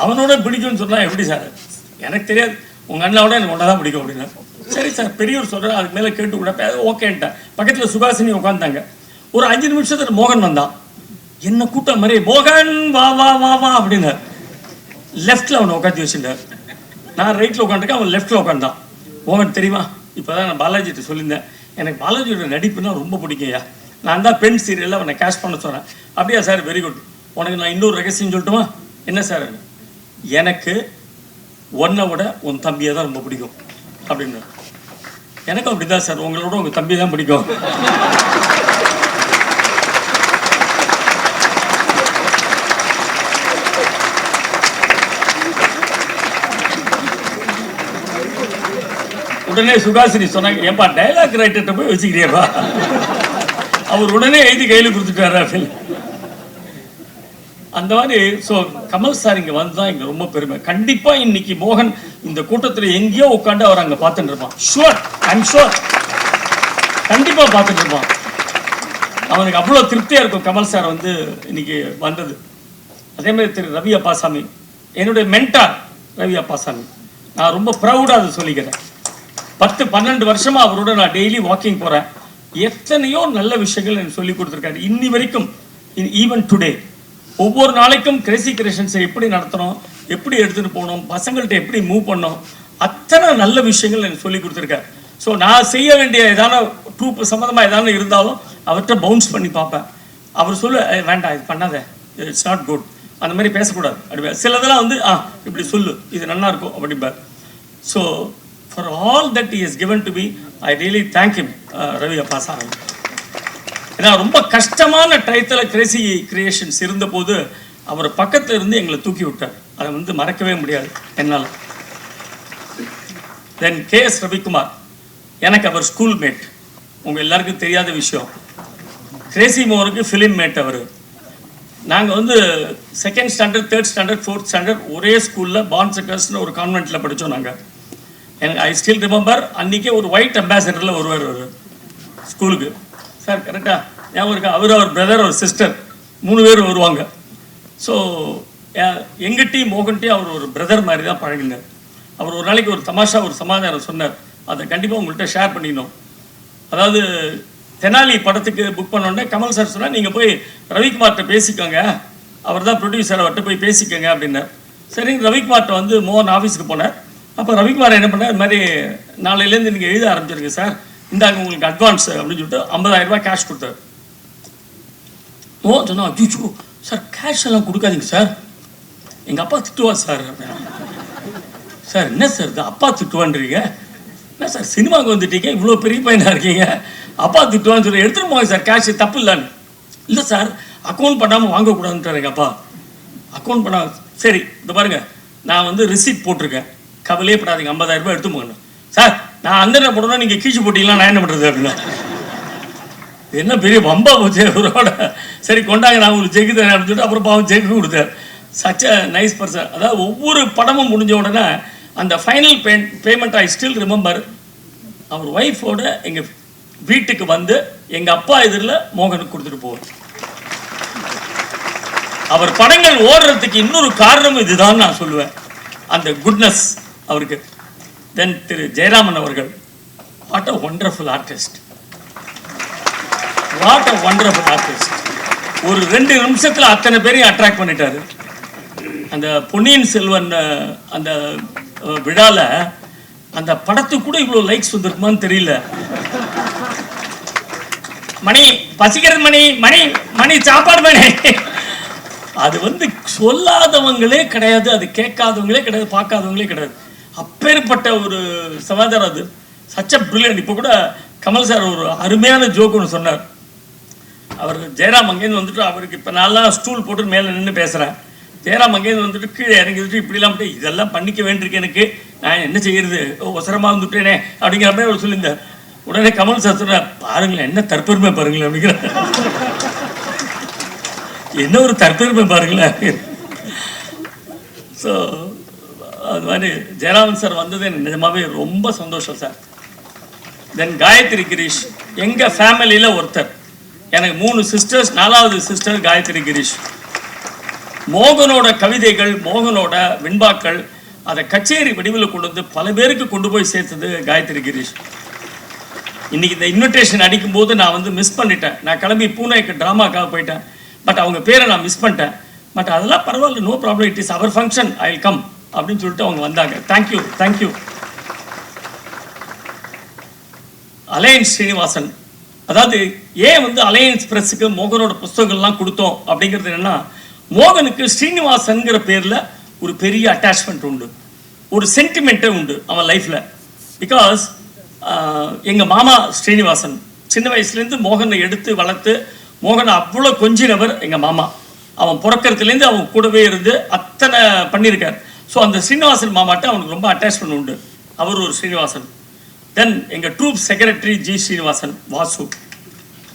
[SPEAKER 5] அவனோட பிடிக்கும்னு சொன்னால் எப்படி சார்? எனக்கு தெரியாது, உங்கள் அண்ணாவோட எனக்கு ஒன்றா தான் பிடிக்கும் அப்படின்னா. சரி சார் பெரியவர் சொல்கிறேன், அதுக்கு மேலே கேட்டு கூட ஓகேன்ட்டேன். பக்கத்தில் சுகாசினி உட்காந்தாங்க. ஒரு 5 நிமிஷத்துல மோகன் வந்தான். என்ன கூட்டம் மாதிரி, மோகன் வா வா வா வா அப்படின்னு லெஃப்டில் அவனை உட்காந்து வச்சுட்டார். நான் ரைட்டில் உட்காந்துருக்கேன், அவன் லெஃப்டில் உட்காந்தான். மோகன் தெரியுமா, இப்போ தான் நான் பாலாஜிட்ட சொல்லியிருந்தேன், எனக்கு பாலாஜியோட நடிப்புனா ரொம்ப பிடிக்கும்யா, நான் தான் பெண் சீரியலில் அவனை கேஷ் பண்ண சொன்னேன். அப்படியா சார், வெரி குட். உனக்கு நான் இன்னொரு ரகசியம் சொல்லட்டுமா? என்ன சார்? எனக்கு ஒன்றை விட உன் தம்பியை தான் ரொம்ப பிடிக்கும் அப்படின்னு. எனக்கும் அப்படி தான் சார், உங்களோட உங்கள் தம்பியை தான் பிடிக்கும். உடனே சுகாசினி சொன்னாங்க, ஏன்பா டைலாக் ரைட்டர்கிட்ட போய் வச்சுக்கிறியப்பா, அவர் உடனே எழுதி கையில் கொடுத்துட்டாரு அப்படின்னு. அந்த மாதிரி. ஸோ கமல் சார் இங்கே வந்து தான் இங்கே ரொம்ப பெருமை. கண்டிப்பாக இன்னைக்கு மோகன் இந்த கூட்டத்தில் எங்கேயோ உட்காந்து அவர் அங்கே பார்த்துட்டு இருப்பான். ஷுவர், ஐம் ஷுவர், கண்டிப்பாக பார்த்துட்டு இருப்பான். அவனுக்கு அவ்வளோ திருப்தியாக இருக்கும் கமல் சார் வந்து இன்னைக்கு வந்தது. அதே மாதிரி திரு ரவி அப்பாசாமி, என்னுடைய மென்டார் ரவி அப்பாசாமி, நான் ரொம்ப ப்ரௌடாக அதை சொல்லிக்கிறேன். 10-12 வருஷமாக அவரோட நான் டெய்லி வாக்கிங் போகிறேன். எத்தனையோ நல்ல விஷயங்கள் எனக்கு சொல்லி கொடுத்துருக்காரு இன்னி வரைக்கும். ஈவன் டுடே ஒவ்வொரு நாளைக்கும் கிரேசி கிரியேஷன்ஸை எப்படி நடத்தணும், எப்படி எடுத்துகிட்டு போகணும், பசங்கள்கிட்ட எப்படி மூவ் பண்ணணும், அத்தனை நல்ல விஷயங்கள் எனக்கு சொல்லி கொடுத்துருக்காரு. ஸோ நான் செய்ய வேண்டிய ஏதான ட்ரூப் சம்மந்தமாக ஏதான இருந்தாலும் அவர்கிட்ட பவுன்ஸ் பண்ணி பார்ப்பேன். அவர் சொல்ல, வேண்டாம் இது பண்ணாத, இட்ஸ் நாட் குட், அந்த மாதிரி பேசக்கூடாது அப்படிப்பா. சிலதெல்லாம் வந்து இப்படி சொல்லு, இது நல்லா இருக்கும் அப்படிம்பார். So for all that he has given to me, I really thank him, Ravi Appasamy. ஏன்னா ரொம்ப கஷ்டமான டயத்தில் கிரேசி கிரியேஷன்ஸ் இருந்தபோது அவர் பக்கத்தில் இருந்து எங்களை தூக்கி விட்டார். அதை வந்து மறக்கவே முடியாது என்னால். தென் KS ரவிக்குமார், எனக்கு அவர் ஸ்கூல் மேட். உங்கள் எல்லாருக்கும் தெரியாத விஷயம், கிரேசி மோகனுக்கு ஃபிலிம் மேட் அவர். நாங்கள் வந்து 2nd standard, 3rd standard, 4th standard ஒரே ஸ்கூலில் பான்செக்கர்ஸ்னு ஒரு கான்வென்ட்டில் படித்தோம் நாங்கள். எனக்கு ஐ ஸ்டில் ரிமெம்பர், அன்றைக்கே ஒரு ஒயிட் அம்பாசடரில் வருவார் ஒரு ஸ்கூலுக்கு. சார் கரெக்டாக ஞாபகம் இருக்கா? அவர் பிரதர், ஒரு சிஸ்டர் 3 பேர் வருவாங்க. ஸோ எங்கிட்டையும் மோகன்ட்டையும் அவர் ஒரு பிரதர் மாதிரி தான் பழகினார். அவர் ஒரு நாளைக்கு ஒரு தமாஷா ஒரு சமாதானம் சொன்னார், அதை கண்டிப்பாக உங்கள்கிட்ட ஷேர் பண்ணிக்கணும். அதாவது தெனாலி படத்துக்கு புக் பண்ணோடனே கமல் சார் சொன்னால் நீங்கள் போய் ரவிக்குமார்கிட்ட பேசிக்கோங்க, அவர் தான் ப்ரொடியூசர், அவர்கிட்ட போய் பேசிக்கோங்க அப்படின்னார். சரி, ரவிக்குமார்கிட்ட வந்து மோகன் ஆஃபீஸுக்கு போனார். அப்போ ரவிக்குமார் என்ன பண்ணார், இது மாதிரி நாளையிலேருந்து நீங்கள் எழுத ஆரம்பிச்சிருங்க சார், இந்தாங்க உங்களுக்கு அட்வான்ஸ் அப்படின்னு சொல்லிட்டு 50,000 ரூபாய் கேஷ் கொடுத்தார். மோகன் சொன்னா, அஜிச்சோ சார் கேஷ் எல்லாம் கொடுக்காதீங்க சார், எங்கள் அப்பா திட்டுவார் சார். சார் என்ன சார் இது அப்பா திட்டுவான்றீங்க, என்ன சார் சினிமாவுக்கு வந்துட்டீங்க, இவ்வளோ பெரிய பையனாக இருக்கீங்க, அப்பா திட்டுவான்னு சொல்லி எடுத்துகிட்டு போங்க சார், கேஷ் தப்பு இல்லைன்னு. இல்லை சார் அக்கௌண்ட் பண்ணாமல் வாங்கக்கூடாதுன்ட்டார் எங்கள் அப்பா. அக்கௌண்ட் பண்ணாமல், சரி இந்த பாருங்கள் நான் வந்து ரிசீட் போட்டிருக்கேன், கவலையே படாதீங்க 50,000 ரூபாய் எடுத்து போகணும். சார் நான் அந்த போடணும், நீங்கள் கீழ்ச்சி போட்டிங்களா, நான் என்ன பண்ணுறது அப்படின்னா, என்ன பெரிய வம்பா போச்சு அவரோட. சரி கொண்டாங்க நான் உங்களுக்கு செக்கு தரேன் அப்படின்னு சொல்லிட்டு அப்புறம் பாவம் செக்கு கொடுத்தார். Such a nice person. அதாவது ஒவ்வொரு படமும் முடிஞ்ச உடனே அந்த final payment I still remember, அவர் ஒய்ஃபோட எங்கள் வீட்டுக்கு வந்து எங்கள் அப்பா எதிரில் மோகனுக்கு கொடுத்துட்டு போவார். அவர் படங்கள் ஓடுறதுக்கு இன்னொரு காரணம் இதுதான் நான் சொல்லுவேன், அந்த குட்னஸ் அவருக்கு. தென் திரு ஜெயராமன் அவர்கள், what a wonderful artist, what a wonderful artist. ஒரு 2 நிமிஷத்தில் அத்தனை பேரையும் அட்ராக்ட் பண்ணிட்டாரு. அந்த பொன்னியின் செல்வன் அந்த விழாவில் அந்த படத்துக்கு கூட இவ்வளோ லைக்ஸ் வந்துருக்குமான்னு தெரியல. மணி பசிக்கிறது, மணி மணி மணி சாப்பாடு மணி, அது வந்து சொல்லாதவங்களே கிடையாது, அது கேட்காதவங்களே கிடையாது, பார்க்காதவங்களே கிடையாது. அப்பேற்பட்ட ஒரு சமாதானம் அது. சச்ச பிரில்லியன்ட். இப்போ கூட கமல் சார் ஒரு அருமையான ஜோக் ஒன்று சொன்னார். அவர் ஜெயராம் அங்கேருந்து வந்துட்டு, அவருக்கு இப்போ நான்லாம் ஸ்டூல் போட்டு மேலே நின்று பேசுகிறேன், ஜெயராம் அங்கேருந்து வந்துட்டு கீழே இறங்கிட்டு இப்படிலாம் இதெல்லாம் பண்ணிக்க வேண்டியிருக்கு எனக்கு, நான் என்ன செய்யறது, அவசரமாக வந்துட்டேனே அப்படிங்கிற மாதிரி அவர் சொல்லியிருந்தார். உடனே கமல் சார் சொன்னார், பாருங்களேன் என்ன தற்பெருமை பாருங்களேன் அப்படிங்கிற, என்ன ஒரு தற்பெருமை பாருங்களேன். ஸோ அது மாதிரி ஜெயராமன் சார் வந்தது எனக்கு நிஜமாவே ரொம்ப சந்தோஷம் சார். தென் காயத்ரி கிரீஷ் எங்கள் ஃபேமிலியில் ஒருத்தர், எனக்கு 3 சிஸ்டர்ஸ், 4வது சிஸ்டர் காயத்ரி கிரீஷ். மோகனோட கவிதைகள், மோகனோட வெண்பாக்கள், அதை கச்சேரி வடிவில் கொண்டு வந்து பல பேருக்கு கொண்டு போய் சேர்த்தது காயத்ரி கிரீஷ். இன்னைக்கு இந்த இன்விடேஷன் அடிக்கும்போது நான் வந்து மிஸ் பண்ணிட்டேன். நான் கிளம்பி பூனேக்கு ட்ராமாக்காக போயிட்டேன், பட் அவங்க பேரை நான் மிஸ் பண்ணிட்டேன். பட் அதெல்லாம் பரவாயில்ல, no problem, it is our function, I will come அப்படின்னு சொல்லிட்டு அவங்க வந்தாங்க. Thank you thank you. அலையன்ஸ் ஸ்ரீனிவாசன், அதாவது ஏன் வந்து அலையன்ஸ் பிரஸுக்கு மோகனோட புஸ்தகங்கள்லாம் கொடுத்தோம் அப்படிங்கிறது என்னன்னா, மோகனுக்கு ஸ்ரீனிவாசன்கிற பேரில் ஒரு பெரிய அட்டாச்மெண்ட் உண்டு, ஒரு சென்டிமெண்ட்டே உண்டு அவன் லைஃப்பில். பிகாஸ் எங்கள் மாமா ஸ்ரீனிவாசன் சின்ன வயசுலேருந்து மோகனை எடுத்து வளர்த்து, மோகனை அவ்வளோ கொஞ்சினவர் எங்கள் மாமா. அவன் பிறக்கிறதுலேருந்து அவன் கூடவே இருந்து அத்தனை பண்ணியிருக்கார். ஸோ அந்த ஸ்ரீனிவாசன் மாமாட்ட அவனுக்கு ரொம்ப அட்டாச்மெண்ட் உண்டு. அவர் ஒரு ஸ்ரீனிவாசன். தென் எங்கள் troupe secretary G Srinivasan, Vasu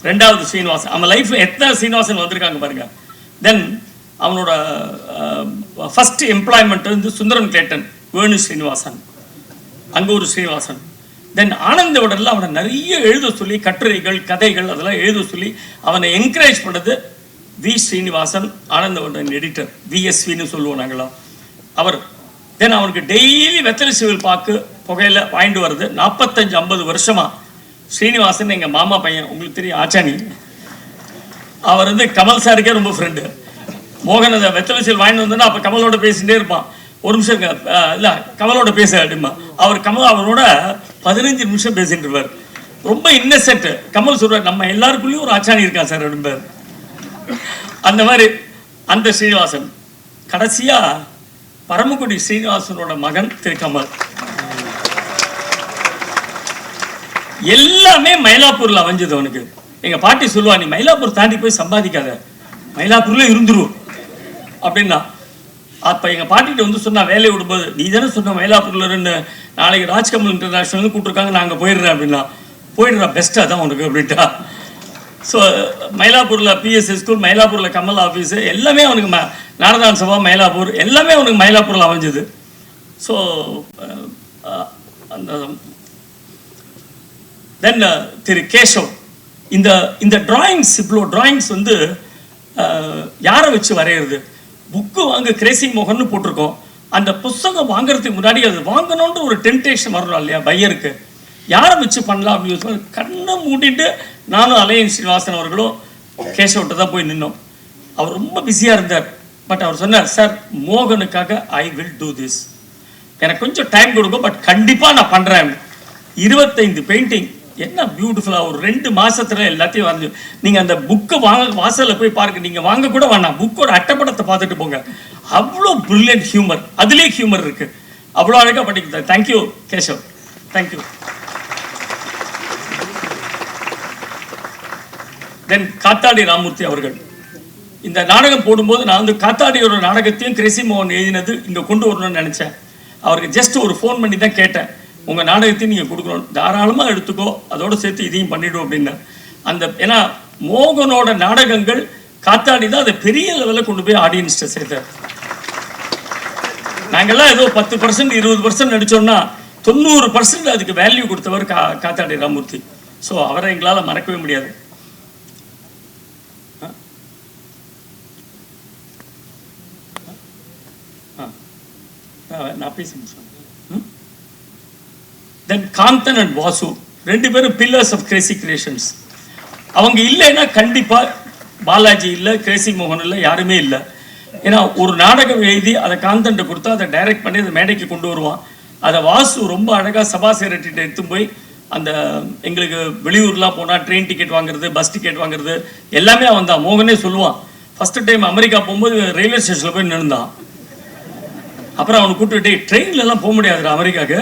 [SPEAKER 5] 2வது ஸ்ரீனிவாசன். அவன் லைஃப்பில் எத்தனை ஸ்ரீனிவாசன் வந்திருக்காங்க பாருங்க. தென் அவனோட ஃபர்ஸ்ட் எம்ப்ளாய்மெண்ட் வந்து சுந்தரம் கிளேட்டன், வேணு ஸ்ரீனிவாசன், அங்கே ஒரு ஸ்ரீனிவாசன். தென் ஆனந்த விடலில் அவனை நிறைய எழுத சொல்லி, கட்டுரைகள் கதைகள் அதெல்லாம் எழுத சொல்லி அவனை என்கரேஜ் பண்ணது we Srinivasan, Ananda Vikatan editor, விஎஸ்வின்னு சொல்லுவோம் நாங்களாம் அவர். தென் அவனுக்கு டெய்லி வெத்தலை சிவில் பாக்கு புகையில வாங்கிட்டு வருது 45-50 வருஷமா. ஸ்ரீனிவாசன் எங்கள் மாமா பையன், உங்களுக்கு தெரியும், ஆச்சானி. அவர் வந்து கமல் சாருக்கே ரொம்ப ஃப்ரெண்டு. மோகன் அந்த வெத்தலை சிவில் வாங்கிட்டு வந்தோன்னா அப்போ கமலோட பேசிகிட்டே இருப்பான். ஒரு நிமிஷம் இல்லை கமலோட பேச அப்படிமா, அவரோட 15 நிமிஷம் பேசிட்டு இருப்பார். ரொம்ப இன்னசென்ட். கமல் சொல்றார், நம்ம எல்லாருக்குள்ளேயும் ஒரு ஆச்சானி இருக்கான் சார் அப்படிம்பார். அந்த மாதிரி அந்த ஸ்ரீனிவாசன். கடைசியா பரமக்குடி ஸ்ரீனிவாசனோட மகன் திரு கமல். எல்லாமே மயிலாப்பூர்ல அமைஞ்சது அவனுக்கு. எங்க பாட்டி சொல்லுவா, நீ மயிலாப்பூர் தாண்டி போய் சம்பாதிக்காத, மயிலாப்பூர்ல இருந்துரும் அப்படின்னா. அப்போ எங்கள் பாட்டிகிட்ட வந்து சொன்னா, வேலையை விடும்போது, நீ தானே சொன்ன மயிலாப்பூரில் இருந்து நாளைக்கு ராஜ்கமல் இன்டர்நேஷ்னல் கூப்பிட்ருக்காங்க, நான் அங்கே போயிடுறேன் அப்படின்னா. போயிடுறா, பெஸ்ட்டாக தான் உனக்கு அப்படின்ட்டா. ஸோ மயிலாப்பூரில் பிஎஸ்சி ஸ்கூல், மயிலாப்பூரில் கமல் ஆஃபீஸு எல்லாமே அவனுக்கு நாரதான் சபா மயிலாப்பூர் எல்லாமே அவனுக்கு மயிலாப்பூரில் அமைஞ்சது. ஸோ அந்த தென் திரு கேஷவ், இந்த டிராயிங்ஸ், இவ்வளோ டிராயிங்ஸ் வந்து யாரை வச்சு வரைகிறது? புக்கு வாங்க கிரேசி மோகன் போட்டிருக்கோம். அந்த புஸ்தகம் வாங்குறதுக்கு முன்னாடி அது வாங்கணுன்ற ஒரு டெம்டேஷன் வரணும் இல்லையா பையருக்கு? யாரை வச்சு பண்ணலாம் அப்படின்னு கண்ணை மூடிட்டு நானும் அலையன் ஸ்ரீனிவாசன் அவர்களும் கேசவட்ட தான் போய் நின்னோம். அவர் ரொம்ப பிஸியாக இருந்தார். பட் அவர் சொன்னார், சார் மோகனுக்காக ஐ வில் டூ திஸ், எனக்கு கொஞ்சம் டைம் கொடுக்கும், பட் கண்டிப்பாக நான் பண்ணுறேன். 25 பெயிண்டிங், என்ன பியூட்டிஃபுல்லாக ஒரு 2 மாதத்தில் எல்லாத்தையும் வரைஞ்சி. நீங்கள் அந்த புக்கை வாசலில் போய் பாருங்க, நீங்கள் வாங்க கூட வேணாம், புக்கோட அட்டைப்படத்தை பார்த்துட்டு போங்க. அவ்வளோ பிரில்லியன்ட் ஹியூமர், அதுலேயே ஹியூமர் இருக்குது. அவ்வளோ அழகாக படிக்கிறது. Thank you Keshav, thank you. தென் காத்தாடி ராமூர்த்தி அவர்கள் இந்த நாடகம் போடும்போது நான் வந்து காத்தாடியோட நாடகத்தையும் கிரேசி மோகன் எழுதினது இங்கே கொண்டு வரணும்னு நினச்சேன். அவருக்கு ஜஸ்ட் ஒரு ஃபோன் பண்ணி தான் கேட்டேன், உங்கள் நாடகத்தையும் நீங்கள் கொடுக்கணும், தாராளமாக எடுத்துக்கோ, அதோடு சேர்த்து இதையும் பண்ணிவிடும் அப்படின்னு. அந்த ஏன்னா மோகனோட நாடகங்கள் காத்தாடி தான் அதை பெரிய லெவலில் கொண்டு போய் ஆடியன்ஸ்ட்டை சேர்த்தார். நாங்கள்லாம் ஏதோ 10% 20% நடித்தோம்னா 90% அதுக்கு வேல்யூ கொடுத்தவர் காத்தாடி ராமூர்த்தி. ஸோ அவரை எங்களால் மறக்கவே முடியாது. நான் பேசி முடிச்சேன். தென் காந்தன் அண்ட் வாசு 2 பேரும் பில்லர்ஸ் ஆஃப் கிரேசி கிரியேஷன்ஸ். அவங்க இல்லைன்னா கண்டிப்பாக பாலாஜி இல்லை, கிரேசி மோகன் இல்லை, யாருமே இல்லை. ஏன்னா ஒரு நாடகம் எழுதி அதை காந்தன்ட்ட கொடுத்தா அதை டைரக்ட் பண்ணி அதை மேடைக்கு கொண்டு வருவான். அதை வாசு ரொம்ப அழகாக சபா சேரட்டிகிட்ட எடுத்து போய் அந்த எங்களுக்கு வெளியூர்லாம் போனால் ட்ரெயின் டிக்கெட் வாங்குறது, பஸ் டிக்கெட் வாங்குறது எல்லாமே அவன் தான். மோகனே சொல்லுவான், ஃபஸ்ட்டு டைம் அமெரிக்கா போகும்போது ரயில்வே ஸ்டேஷனில் போய் நின்றுந்தான். அப்புறம் அவனை கூப்பிட்டு, ட்ரெயின்லலாம் போக முடியாதுடா அமெரிக்காவுக்கு,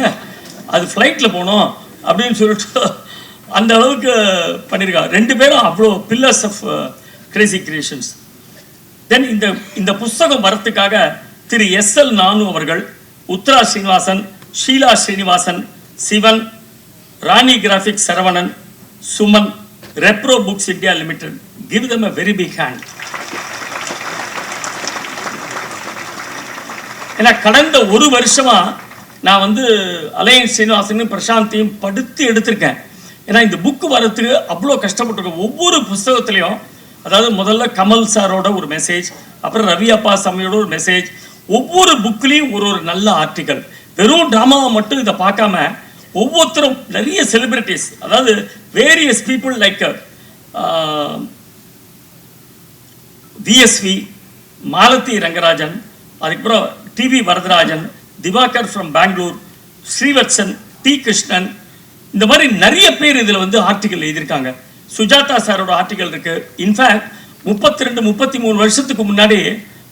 [SPEAKER 5] அது ஃப்ளைட்டில் போகணும் அப்படின்னு சொல்லிட்டு அந்த அளவுக்கு பண்ணியிருக்காங்க. 2 பேரும் அவ்வளோ pillars of Crazy Creations. Then இந்த புஸ்தகம் வரத்துக்காக திரு SL நானு அவர்கள், Uthra Srinivasan, Sheela Srinivasan, Sivan, Rani Graphics Saravanan, Suman, Repro Books India Limited, give them a very big hand. ஏன்னா கடந்த 1 வருஷமா நான் வந்து அலையன் ஸ்ரீனிவாசனும் பிரசாந்தையும் படுத்து எடுத்திருக்கேன். ஏன்னா இந்த புக்கு வரத்துக்கு அவ்வளோ கஷ்டப்பட்டிருக்கேன். ஒவ்வொரு புஸ்தகத்துலேயும், அதாவது முதல்ல கமல் சாரோட ஒரு மெசேஜ், அப்புறம் ரவி அப்பா சாமியோட ஒரு மெசேஜ், ஒவ்வொரு புக்லேயும் ஒரு நல்ல ஆர்டிக்கல். வெறும் ட்ராமாவை மட்டும் இதை பார்க்காம ஒவ்வொருத்தரும் நிறைய செலிபிரிட்டிஸ், அதாவது various people like VSV, Malathi Rangarajan, அதுக்கப்புறம் TV Varadarajan, Diwakar from Bangalore, Srivatsan, T Krishnan, இந்த மாதிரி நிறைய பேர் இதில் வந்து ஆர்டிக்கல் எழுதியிருக்காங்க. சுஜாதா சாரோட ஆர்டிக்கல் இருக்கு. இன்ஃபேக்ட் 32 33 வருஷத்துக்கு முன்னாடி,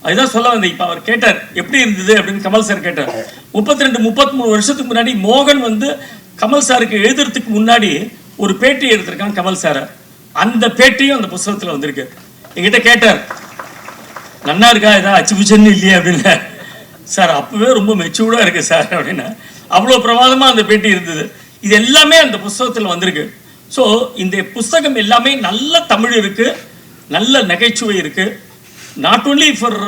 [SPEAKER 5] அதுதான் சொல்ல வந்தேன். இப்போ அவர் கேட்டார் எப்படி இருந்தது அப்படின்னு, கமல் சார் கேட்டார். 32 33 வருஷத்துக்கு முன்னாடி மோகன் வந்து கமல் சாருக்கு எழுதுறதுக்கு முன்னாடி ஒரு பேட்டி எடுத்திருக்கான் கமல் சாரை. அந்த பேட்டியும் அந்த புஸ்தகத்தில் வந்திருக்கு. என்கிட்ட கேட்டார், நன்னா இருக்கா, ஏதாவது அச்சுபிச்சன்னு இல்லையா அப்படின்னு. சார் அப்பவே ரொம்ப மெச்சூர்டாக இருக்குது சார் அப்படின்னு. அவ்வளோ பிரமாதமாக அந்த பேட்டி இருந்தது. இது எல்லாமே அந்த புஸ்தகத்தில் வந்திருக்கு. ஸோ இந்த புஸ்தகம் எல்லாமே நல்ல தமிழ் இருக்குது, நல்ல நகைச்சுவை இருக்குது. நாட் ஓன்லி ஃபார்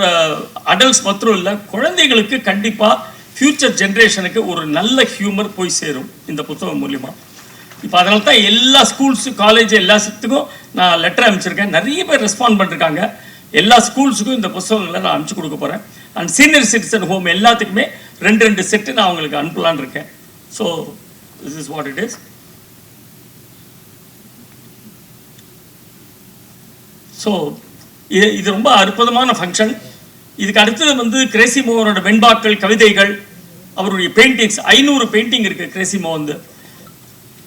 [SPEAKER 5] அடல்ட்ஸ் மாத்திரம் இல்லை, குழந்தைகளுக்கு கண்டிப்பாக ஃப்யூச்சர் ஜென்ரேஷனுக்கு ஒரு நல்ல ஹியூமர் போய் சேரும் இந்த புத்தகம் மூலிமா. இப்போ அதனால தான் எல்லா ஸ்கூல்ஸு, காலேஜ் எல்லாத்துக்கும் நான் லெட்டர் அனுப்பிச்சிருக்கேன். நிறைய பேர் ரெஸ்பாண்ட் பண்ணிருக்காங்க. எல்லா ஸ்கூல்ஸுக்கும் இந்த புத்தகங்களை நான் அனுப்பிச்சு கொடுக்க போகிறேன். அண்ட் சீனியர் சிட்டிசன் ஹோம் எல்லாத்துக்குமே 2 செட்டு நான் அவங்களுக்கு அனுப்பலான்னு இருக்கேன். So this is what it is. So இது ரொம்ப அற்புதமான ஃபங்க்ஷன். இதுக்கு அடுத்தது வந்து கிரேசி மோகனோட வெண்பாக்கள், கவிதைகள், அவருடைய பெயிண்டிங்ஸ் 500 பெயிண்டிங் இருக்குது கிரேசி மோகன்.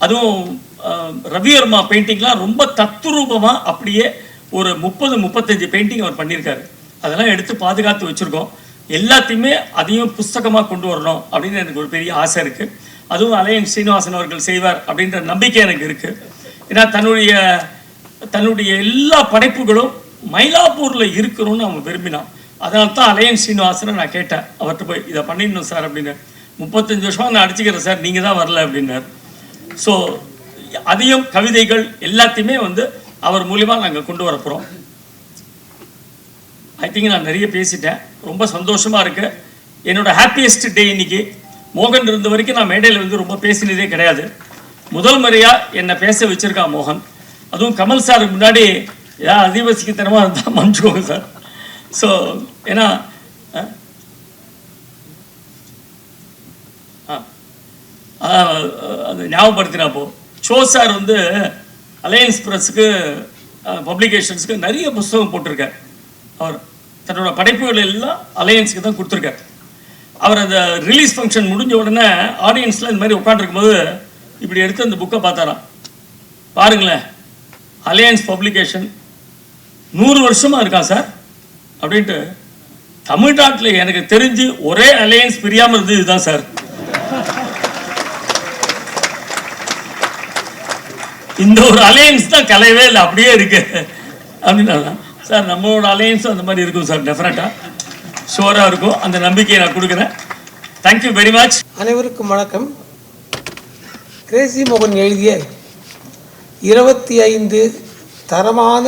[SPEAKER 5] அதுவும் ரவிவர்மா பெயிண்டிங்லாம் ரொம்ப தத்துரூபமாக அப்படியே ஒரு 30-35 பெயிண்டிங் அவர் பண்ணியிருக்காரு. அதெல்லாம் எடுத்து பாதுகாத்து வச்சுருக்கோம். எல்லாத்தையுமே அதையும் புஸ்தகமாக கொண்டு வரணும் அப்படின்னு எனக்கு ஒரு பெரிய ஆசை இருக்குது. அதுவும் அலையன் ஸ்ரீனிவாசன் அவர்கள் செய்வார் அப்படின்ற நம்பிக்கை எனக்கு இருக்குது. ஏன்னா தன்னுடைய எல்லா படைப்புகளும் மயிலாப்பூரில் இருக்கணும்னு அவன் விரும்பினான். அதனால தான் அலையன் ஸ்ரீனிவாசனை நான் கேட்டேன், அவர்கிட்ட போய் இதை பண்ணிடணும் சார் அப்படின்னு. 35 வருஷமாக நான் அடிச்சுக்கிறேன் சார், நீங்கள் தான் வரல அப்படின்னார். ஸோ அதையும் கவிதைகள் எல்லாத்தையுமே வந்து அவர் மூலியமாக நாங்கள் கொண்டு வர போகிறோம். ஐ திங்க் நான் நிறைய பேசிட்டேன். ரொம்ப சந்தோஷமாக இருக்குது. என்னோட ஹாப்பியஸ்ட் டே இன்னைக்கு. மோகன் இருந்த வரைக்கும் நான் மேடையில் வந்து ரொம்ப பேசினதே கிடையாது. முதல் முறையாக என்னை பேச வச்சுருக்கான் மோகன். அதுவும் கமல் சாருக்கு முன்னாடி ஏன் அதிவசிக்கத்தனமாக இருந்தால் மன்னிச்சுக்கோங்க சார். ஸோ ஏன்னா அது ஞாபகப்படுத்தினாப்போ ஷோ சார் வந்து அலையன்ஸ் ப்ரெஸ்ஸுக்கு பப்ளிகேஷன்ஸுக்கு நிறைய புஸ்தகம் போட்டிருக்கார். அவர் தன்னோட படைப்புகள் எல்லாம் அலையன்ஸுக்கு தான் கொடுத்துருக்கார். அவர் அந்த ரிலீஸ் ஃபங்க்ஷன் முடிஞ்ச உடனே ஆடியன்ஸில் இந்த மாதிரி உட்காந்துருக்கும்போது இப்படி எடுத்து அந்த புக்கை பார்த்தாராம். பாருங்களேன், அலையன்ஸ் பப்ளிகேஷன் 100 வருஷமாக இருக்கான் சார் அப்படின்ட்டு. தமிழ்நாட்டில் எனக்கு தெரிஞ்சு ஒரே அலையன்ஸ் பிரியாமல் இருந்தது இதுதான் சார். இந்த ஒரு அலையன்ஸ் தான் கலையவே இல்லை, அப்படியே இருக்கு அப்படின்னா சார் நம்மளோட அலையன்ஸும் அந்த மாதிரி இருக்கும் சார். டெஃபினட்டாக ஷோராக இருக்கும். அந்த நம்பிக்கையை நான் கொடுக்குறேன். Thank you very much.
[SPEAKER 6] அனைவருக்கும் வணக்கம். கிரேசி மோகன் எழுதிய 25 தரமான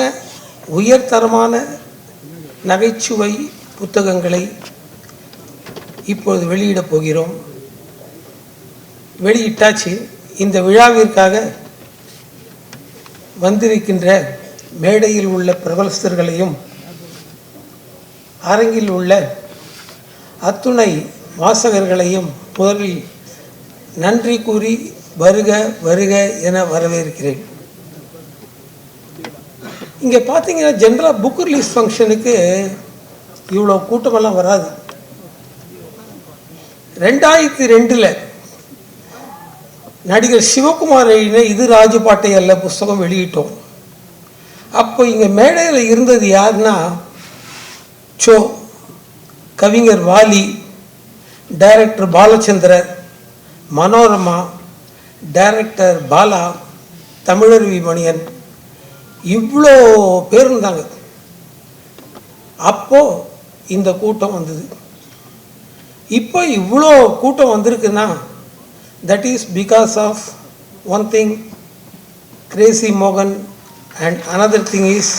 [SPEAKER 6] உயர்தரமான நகைச்சுவை புத்தகங்களை இப்பொழுது வெளியிடப் போகிறோம். வெளியிட்டாச்சு. இந்த விழாவிற்காக வந்திருக்கின்ற மேடையில் உள்ள பிரபலஸ்தர்களையும் அரங்கில் உள்ள அத்துணை வாசகர்களையும் முதலில் நன்றி கூறி வருக வருக என வரவேற்கிறேன். இங்கே பார்த்தீங்கன்னா ஜென்ரலாக புக் ரிலீஸ் ஃபங்க்ஷனுக்கு இவ்வளோ கூட்டமெல்லாம் வராது. 2002 நடிகர் சிவகுமார் எழுதின இது ராஜபாட்டை அல்ல புஸ்தகம் வெளியிட்டோம். அப்போ இங்கே மேடையில் இருந்தது யாருன்னா சோ, கவிஞர் வாலி, டைரக்டர் பாலச்சந்திரர், மனோரமா, டைரக்டர் பாலா, தமிழருவி மணியன், இவ்வளோ பேர் இருந்தாங்க. அப்போ இந்த கூட்டம் வந்தது. இப்போ இவ்வளோ கூட்டம் வந்திருக்குன்னா that is because of one thing, Crazy Mohan, and another thing is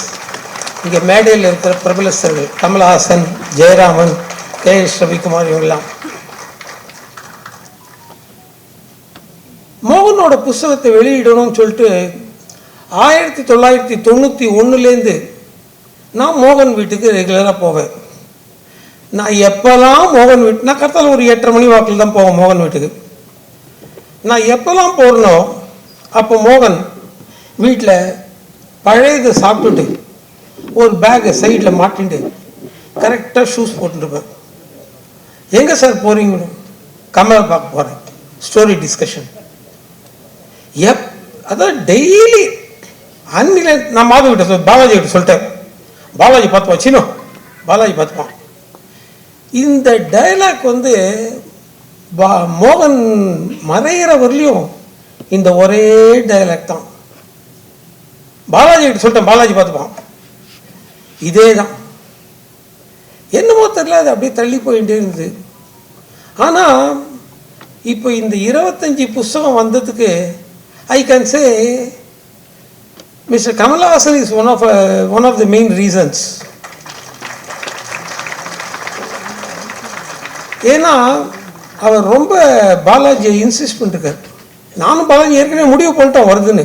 [SPEAKER 6] இங்கே மேடையில் இருக்கிற பிரபலஸ்தர்கள் கமலஹாசன், ஜெயராமன், கே.எஸ். ரவிக்குமார், இவங்கெல்லாம். மோகனோட புஸ்தகத்தை வெளியிடணும்னு சொல்லிட்டு 1991 நான் மோகன் வீட்டுக்கு ரெகுலராக போவேன். நான் எப்போல்லாம் மோகன் வீட்டு, நான் கரெக்டாக ஒரு 8:30 மணி வாக்கில் தான் போவேன் மோகன் வீட்டுக்கு. நான் எப்போல்லாம் போகிறனோ அப்போ மோகன் வீட்டில் பழையதை சாப்பிட்டுட்டு ஒரு பேக்கை சைடில் மாட்டிட்டு கரெக்டாக ஷூஸ் போட்டுருப்பேன். எங்கே சார் போகிறீங்க? கமலை பார்க்க போகிறேன். Story discussion. அதான் டெய்லி அன்னில நான் மாதவ கிட்ட பாலாஜி கிட்ட சொல்லிட்டேன், பாலாஜி பார்த்துப்பான், சின்ன பாலாஜி பார்த்துப்பான். இந்த டைலாக் வந்து மோகன் மறைகிற வரலையும் இந்த ஒரே டைலாக் தான். பாலாஜி கிட்ட சொல்லிட்டேன், பாலாஜி பார்த்துப்பான். இதே தான். என்னமோ தெரியல, அது அப்படியே தள்ளி போயிட்டே இருந்தது. ஆனால் இப்போ இந்த 25 புஸ்தகம் வந்ததுக்கு I can say mister Kamalahasan is one of the main reasons. ஏன்னா அவர் ரொம்ப பாலாஜியை இன்சிஸ்ட் பண்ணிருக்கார். நானும் பாலாஜி ஏற்கனவே முடிவு பண்ணிட்டோம் வருதுன்னு.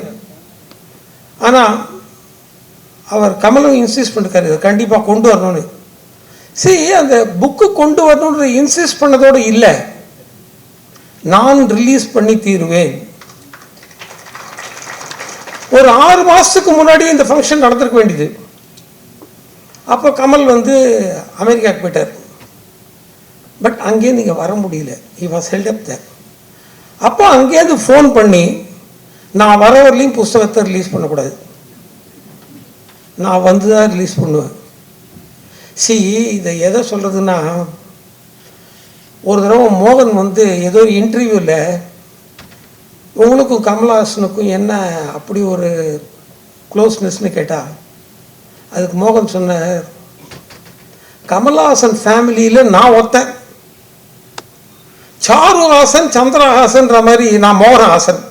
[SPEAKER 6] ஆனால் அவர் கமலும் இன்சிஸ்ட் பண்ணிருக்காரு இதை கண்டிப்பாக கொண்டு வரணும்னு. சரி, அந்த புக்கு கொண்டு வரணுன்ற இன்சிஸ்ட் பண்ணதோடு இல்லை, நான் ரிலீஸ் பண்ணி தீருவேன். ஒரு 6 மாதத்துக்கு முன்னாடி இந்த ஃபங்க்ஷன் நடந்திருக்க வேண்டியது. அப்போ கமல் வந்து அமெரிக்காவுக்கு போயிட்டார். பட் அங்கேருந்து இங்கே வர முடியல. ஹி வாஸ் ஹெல்ட் அப் தேர். அப்போ அங்கேருந்து ஃபோன் பண்ணி நான் வர வரலையும் புஸ்தகத்தை ரிலீஸ் பண்ணக்கூடாது, நான் வந்து தான் ரிலீஸ் பண்ணுவேன். இதை எதை சொல்கிறதுன்னா, ஒரு தடவை மோகன் வந்து ஏதோ ஒரு இன்டர்வியூவில் உங்களுக்கும் கமலஹாசனுக்கும் என்ன அப்படி ஒரு க்ளோஸ்னஸ்ன்னு கேட்டால் அதுக்கு மோகன் சொன்ன, கமலஹாசன் ஃபேமிலியில் நான் ஒருத்தன், சாருஹாசன் சந்திரஹாசன்ற மாதிரி நான் மோகனஹாசன்.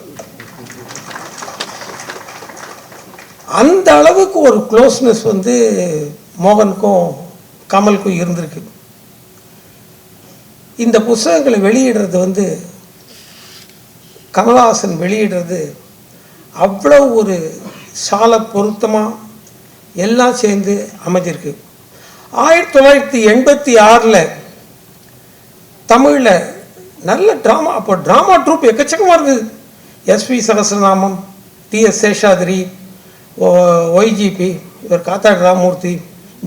[SPEAKER 6] அந்த அளவுக்கு ஒரு க்ளோஸ்னஸ் வந்து மோகனுக்கும் கமலுக்கும் இருந்திருக்கு. இந்த புத்தகங்களை வெளியிடுறது வந்து கமலஹாசன் வெளியிடுறது அவ்வளோ ஒரு சால பொருத்தமாக எல்லாம் சேர்ந்து அமைஞ்சிருக்கு. 1986 தமிழில் நல்ல ட்ராமா, அப்போ ட்ராமா ட்ரூப் எக்கச்சக்கமாக இருந்தது. SV Sahasranamam, TS Seshadri, YGP, இவர் காத்தாடி ராமூர்த்தி,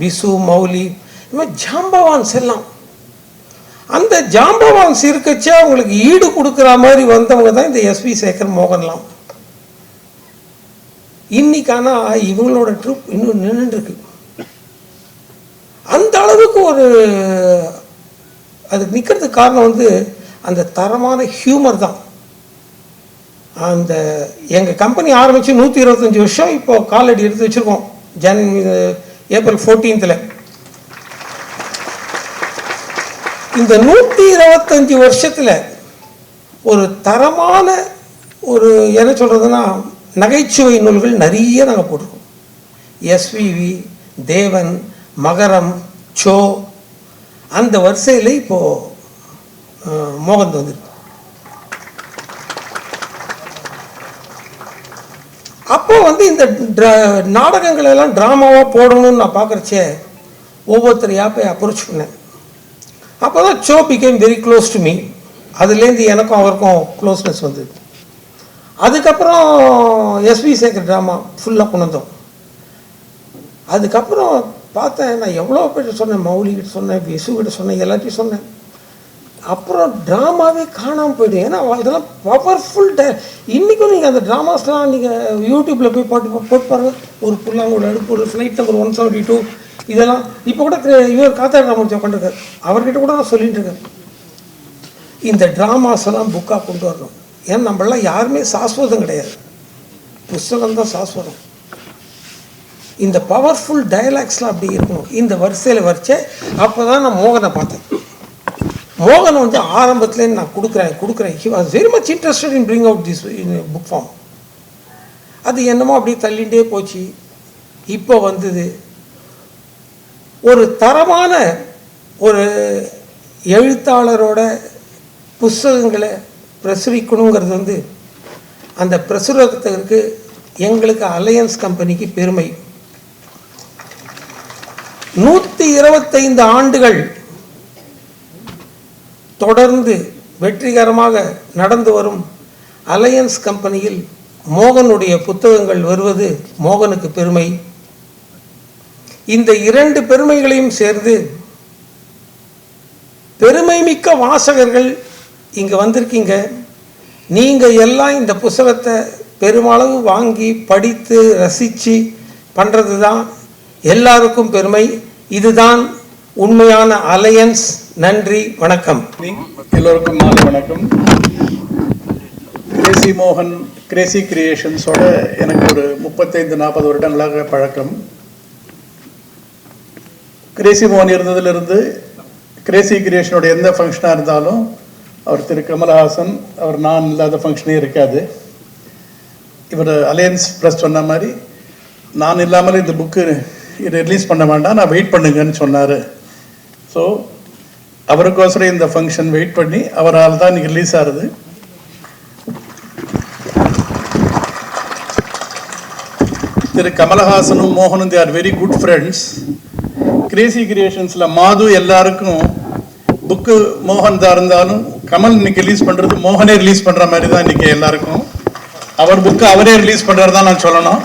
[SPEAKER 6] பிசு, மௌலி, இது மாதிரி ஜாம்பவான்ஸ் எல்லாம். அந்த ஜாம்பவான்ஸ் இருக்கச்சே அவங்களுக்கு ஈடு கொடுக்குற மாதிரி வந்தவங்க தான் இந்த எஸ்வி சேகர், மோகன்லாம். இன்னைக்கான இவங்களோட ட்ரூப் இன்னும் நின்றுருக்கு. அந்த அளவுக்கு ஒரு அது நிற்கிறதுக்கு காரணம் வந்து அந்த தரமான ஹியூமர் தான். அந்த எங்கள் கம்பெனி ஆரம்பித்து 125 வருஷம் இப்போ காலடி எடுத்து வச்சுருக்கோம். April 14th. இந்த 125 வருஷத்தில் ஒரு தரமான ஒரு என்ன சொல்கிறதுன்னா நகைச்சுவை நூல்கள் நிறைய நாங்கள் போட்டிருக்கோம். எஸ்விவி, தேவன், மகரம், சோ, அந்த வரிசையில் இப்போது மோகன் வந்துருக்கு. அப்போ வந்து இந்த நாடகங்கள் எல்லாம் ட்ராமாவாக போடணும்னு நான் பார்க்குறச்சே ஒவ்வொருத்தரையாக போய் அப்ரோச் பண்ணேன். அப்போ தான் so became very close to me. அதுலேருந்து எனக்கும் அவருக்கும் க்ளோஸ்னஸ் வந்தது. அதுக்கப்புறம் எஸ்வி சேகர் ட்ராமா ஃபுல்லாக கொண்டு வந்தோம். அதுக்கப்புறம் பார்த்தேன், நான் எவ்வளோ பேர் சொன்னேன், மௌலிகிட்ட சொன்னேன், விசுகிட்ட சொன்னேன், எல்லாத்தையும் சொன்னேன். அப்புறம் ட்ராமாவே காணாமல் போய்டும். ஏன்னா அதெல்லாம் பவர்ஃபுல் இன்றைக்கும் நீங்கள் அந்த ட்ராமாஸ்லாம் நீங்கள் யூடியூப்பில் போய் போட்டு பாருங்கள். ஒரு புல்லாங்கோட அடுப்பு, ஒரு ஃப்ளைட் நம்பர் 172, இதெல்லாம் இப்போ கூட இவர் காத்தாடி ராமூர்த்தி உட்காந்துருக்கார், அவர்கிட்ட கூட நான் சொல்லிட்டு இருக்கேன். இந்த ட்ராமாஸ் எல்லாம் புக்காக கொண்டு வரணும். ஏன்னா நம்மளாம் யாருமே சாஸ்வதம் கிடையாது, புஸ்தகம் தான் சாஸ்வதம். இந்த பவர்ஃபுல் டயலாக்ஸ்லாம் அப்படி இருக்கணும். இந்த வரிசையில் வரிச்சேன். அப்போ தான் நான் மோகனை பார்த்தேன். மோகன் வந்து ஆரம்பத்துலேருந்து நான் கொடுக்குறேன். He was very much interested in bring out this in book form. அது என்னமோ அப்படியே தள்ளிகிட்டே போச்சு. இப்போ வந்தது ஒரு தரமான ஒரு எழுத்தாளரோட புஸ்தகங்களை பிரசுரிக்கணுங்கிறது வந்து அந்த பிரசுரத்திற்கு எங்களுக்கு அலையன்ஸ் கம்பெனிக்கு பெருமை. 125 ஆண்டுகள் தொடர்ந்து வெற்றிகரமாக நடந்து வரும் அலையன்ஸ் கம்பெனியில் மோகனுடைய புத்தகங்கள் வருவது மோகனுக்கு பெருமை. இந்த 2 பெருமைகளையும் சேர்ந்து பெருமை மிக்க வாசகர்கள் இங்கே வந்திருக்கீங்க. நீங்கள் எல்லாம் இந்த புத்தகத்தை பெருமளவு வாங்கி படித்து ரசித்து பண்ணுறது தான் எல்லாருக்கும் பெருமை. இதுதான் உண்மையான அலையன்ஸ். நன்றி, வணக்கம்.
[SPEAKER 7] எல்லோருக்கும் மாலை வணக்கம். கிரேசி மோகன், கிரேசி கிரியேஷன்ஸோட எனக்கு ஒரு 35-40 வருடங்களாக பழக்கம். கிரேசி மோகன் இருந்ததிலிருந்து கிரேசி கிரியேஷனோட எந்த ஃபங்க்ஷனாக இருந்தாலும் அவர் திரு கமலஹாசன், அவர் நான் இல்லாத ஃபங்க்ஷனே இருக்காது. இவர் அலையன்ஸ் ப்ரெஸ் சொன்ன மாதிரி நான் இல்லாமல் இந்த புக்கு ரிலீஸ் பண்ண வேண்டாம், நான் வெயிட் பண்ணுங்கன்னு சொன்னார். ஸோ அவருக்கோசரம் இந்த ஃபங்க்ஷன் வெயிட் பண்ணி அவரால் தான் இன்னைக்கு ரிலீஸ் ஆகுது. திரு கமலஹாசனும் மோகனும் they are very good friends. Crazy கிரியேஷன்ஸில் மாது எல்லாருக்கும் புக்கு மோகன் தான் இருந்தாலும் கமல் இன்னைக்கு ரிலீஸ் பண்ணுறது மோகனே ரிலீஸ் பண்ணுற மாதிரி தான் இன்னைக்கு எல்லாருக்கும். அவர் புக்கு அவரே ரிலீஸ் பண்ணுறது தான் நான் சொல்லணும்.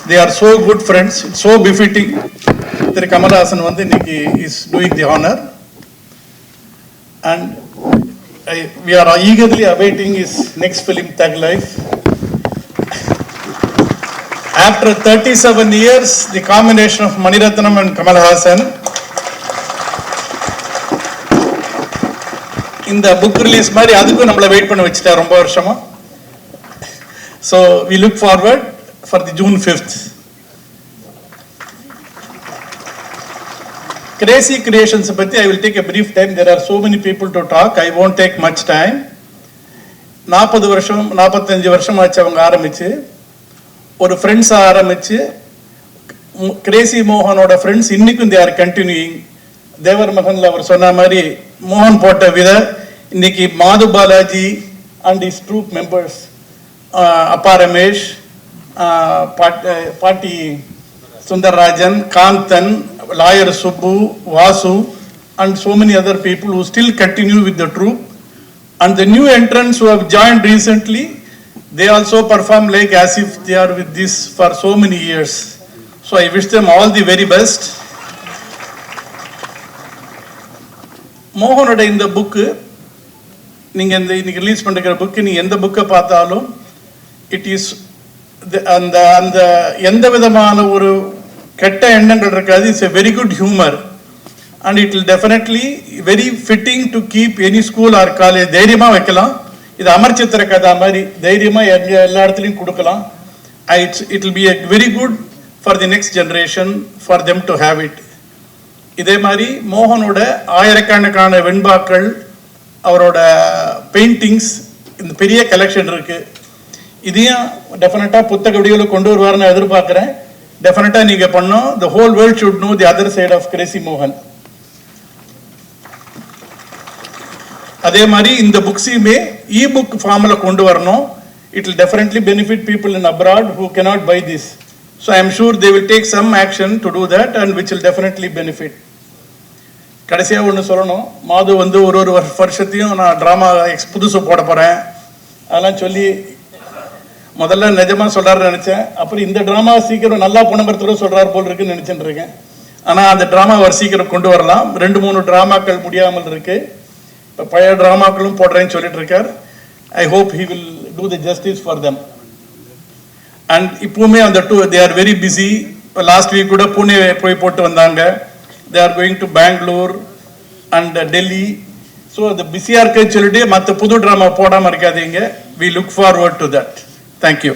[SPEAKER 7] They are so good friends. It's so befitting. திரு கமலஹாசன் வந்து இன்னைக்கு is doing the honour. And we are eagerly awaiting his next film, Thug Life. After 37 years, the combination of Maniratnam and Kamal Haasan in the book release மாதிரி அதுக்கும் நம்மள wait பண்ண வச்சிட்டா ரொம்ப வருஷமா. So we look forward for the June 5th. Crazy Creations பத்தி I will take a brief time. There are so many people to talk. I won't take much time. 40 வருஷம் 45 வருஷம் ஆச்சு அவங்க ஆரம்பிச்சு. ஒரு ஃப்ரெண்ட்ஸ் ஆரம்பிச்சு கிரேசி மோகனோட ஃப்ரெண்ட்ஸ் இன்னைக்கும் they are continuing. தேவர் மகன்ல அவர் சொன்ன மாதிரி மோகன் போட்ட வித இன்னைக்கு மாது Balaji and his troop members, அப்பா ரமேஷ், பாட்டி Sundararajan, Kantan, lawyer Subbu, Vasu, and so many other people who still continue with the troupe. And the new entrants who have joined recently, they also perform like as if they are with this for so many years. So I wish them all the very best. மோகனோட இந்த book, நீங்கள் இந்த இன்னைக்கு release பண்ணிருக்கிற book, நீங்கள் எந்த புக்கை பார்த்தாலும் it is அந்த அந்த எந்த விதமான ஒரு கெட்ட எண்ணங்கள் இருக்காது. It's a very good humour and it will definitely very fitting to keep any school or college. தைரியமாக வைக்கலாம். இது அமர்ச்சித்திர கதா மாதிரி தைரியமாக எல்லா இடத்துலையும் கொடுக்கலாம். It will be a very good for the next generation for them to have it. இதே மாதிரி மோகனோட ஆயிரக்கணக்கான வெண்பாக்கள், அவரோட பெயிண்டிங்ஸ், இந்த பெரிய கலெக்ஷன் இருக்கு. இதையும் டெஃபினட்டாக புத்தக வடிவில் கொண்டு வருவார்னு நான் எதிர்பார்க்குறேன். டெஃபினட்டாக நீங்கள் பண்ணோம். The whole world should know the other side of Crazy மோகன். அதே மாதிரி இந்த புக்ஸையுமே இ புக் ஃபார்மில் கொண்டு வரணும். It will definitely benefit people in abroad who cannot buy this. So I am sure they will take some action to do that and which will definitely benefit. கடைசியாக ஒன்று சொல்லணும். மாது வந்து ஒரு வருஷத்தையும் நான் ட்ராமா புதுசு போட போகிறேன் அதெல்லாம் சொல்லி முதல்ல நிஜமாக சொல்கிறாருன்னு நினச்சேன். அப்புறம் இந்த ட்ராமா சீக்கிரம் நல்லா புனம்பரத்தோட சொல்கிறாரு போல் இருக்குன்னு நினச்சிட்டு இருக்கேன். ஆனால் அந்த ட்ராமா அவர் சீக்கிரம் கொண்டு வரலாம். 2-3 ட்ராமாக்கள் முடியாமல் இருக்கு. இப்போ பழைய ட்ராமாக்களும் போடுறேன்னு சொல்லிட்டு இருக்கார். I hope he will do the justice for them. And இப்போவுமே அந்த தே ஆர் வெரி பிஸி. இப்போ லாஸ்ட் வீக் கூட புனே போய் போட்டு வந்தாங்க. They are going to Bangalore and Delhi. So அது பிஸியாக இருக்குன்னு சொல்லிட்டு மற்ற புது ட்ராமா போடாமல் இருக்காதீங்க. We look forward to that. Thank you.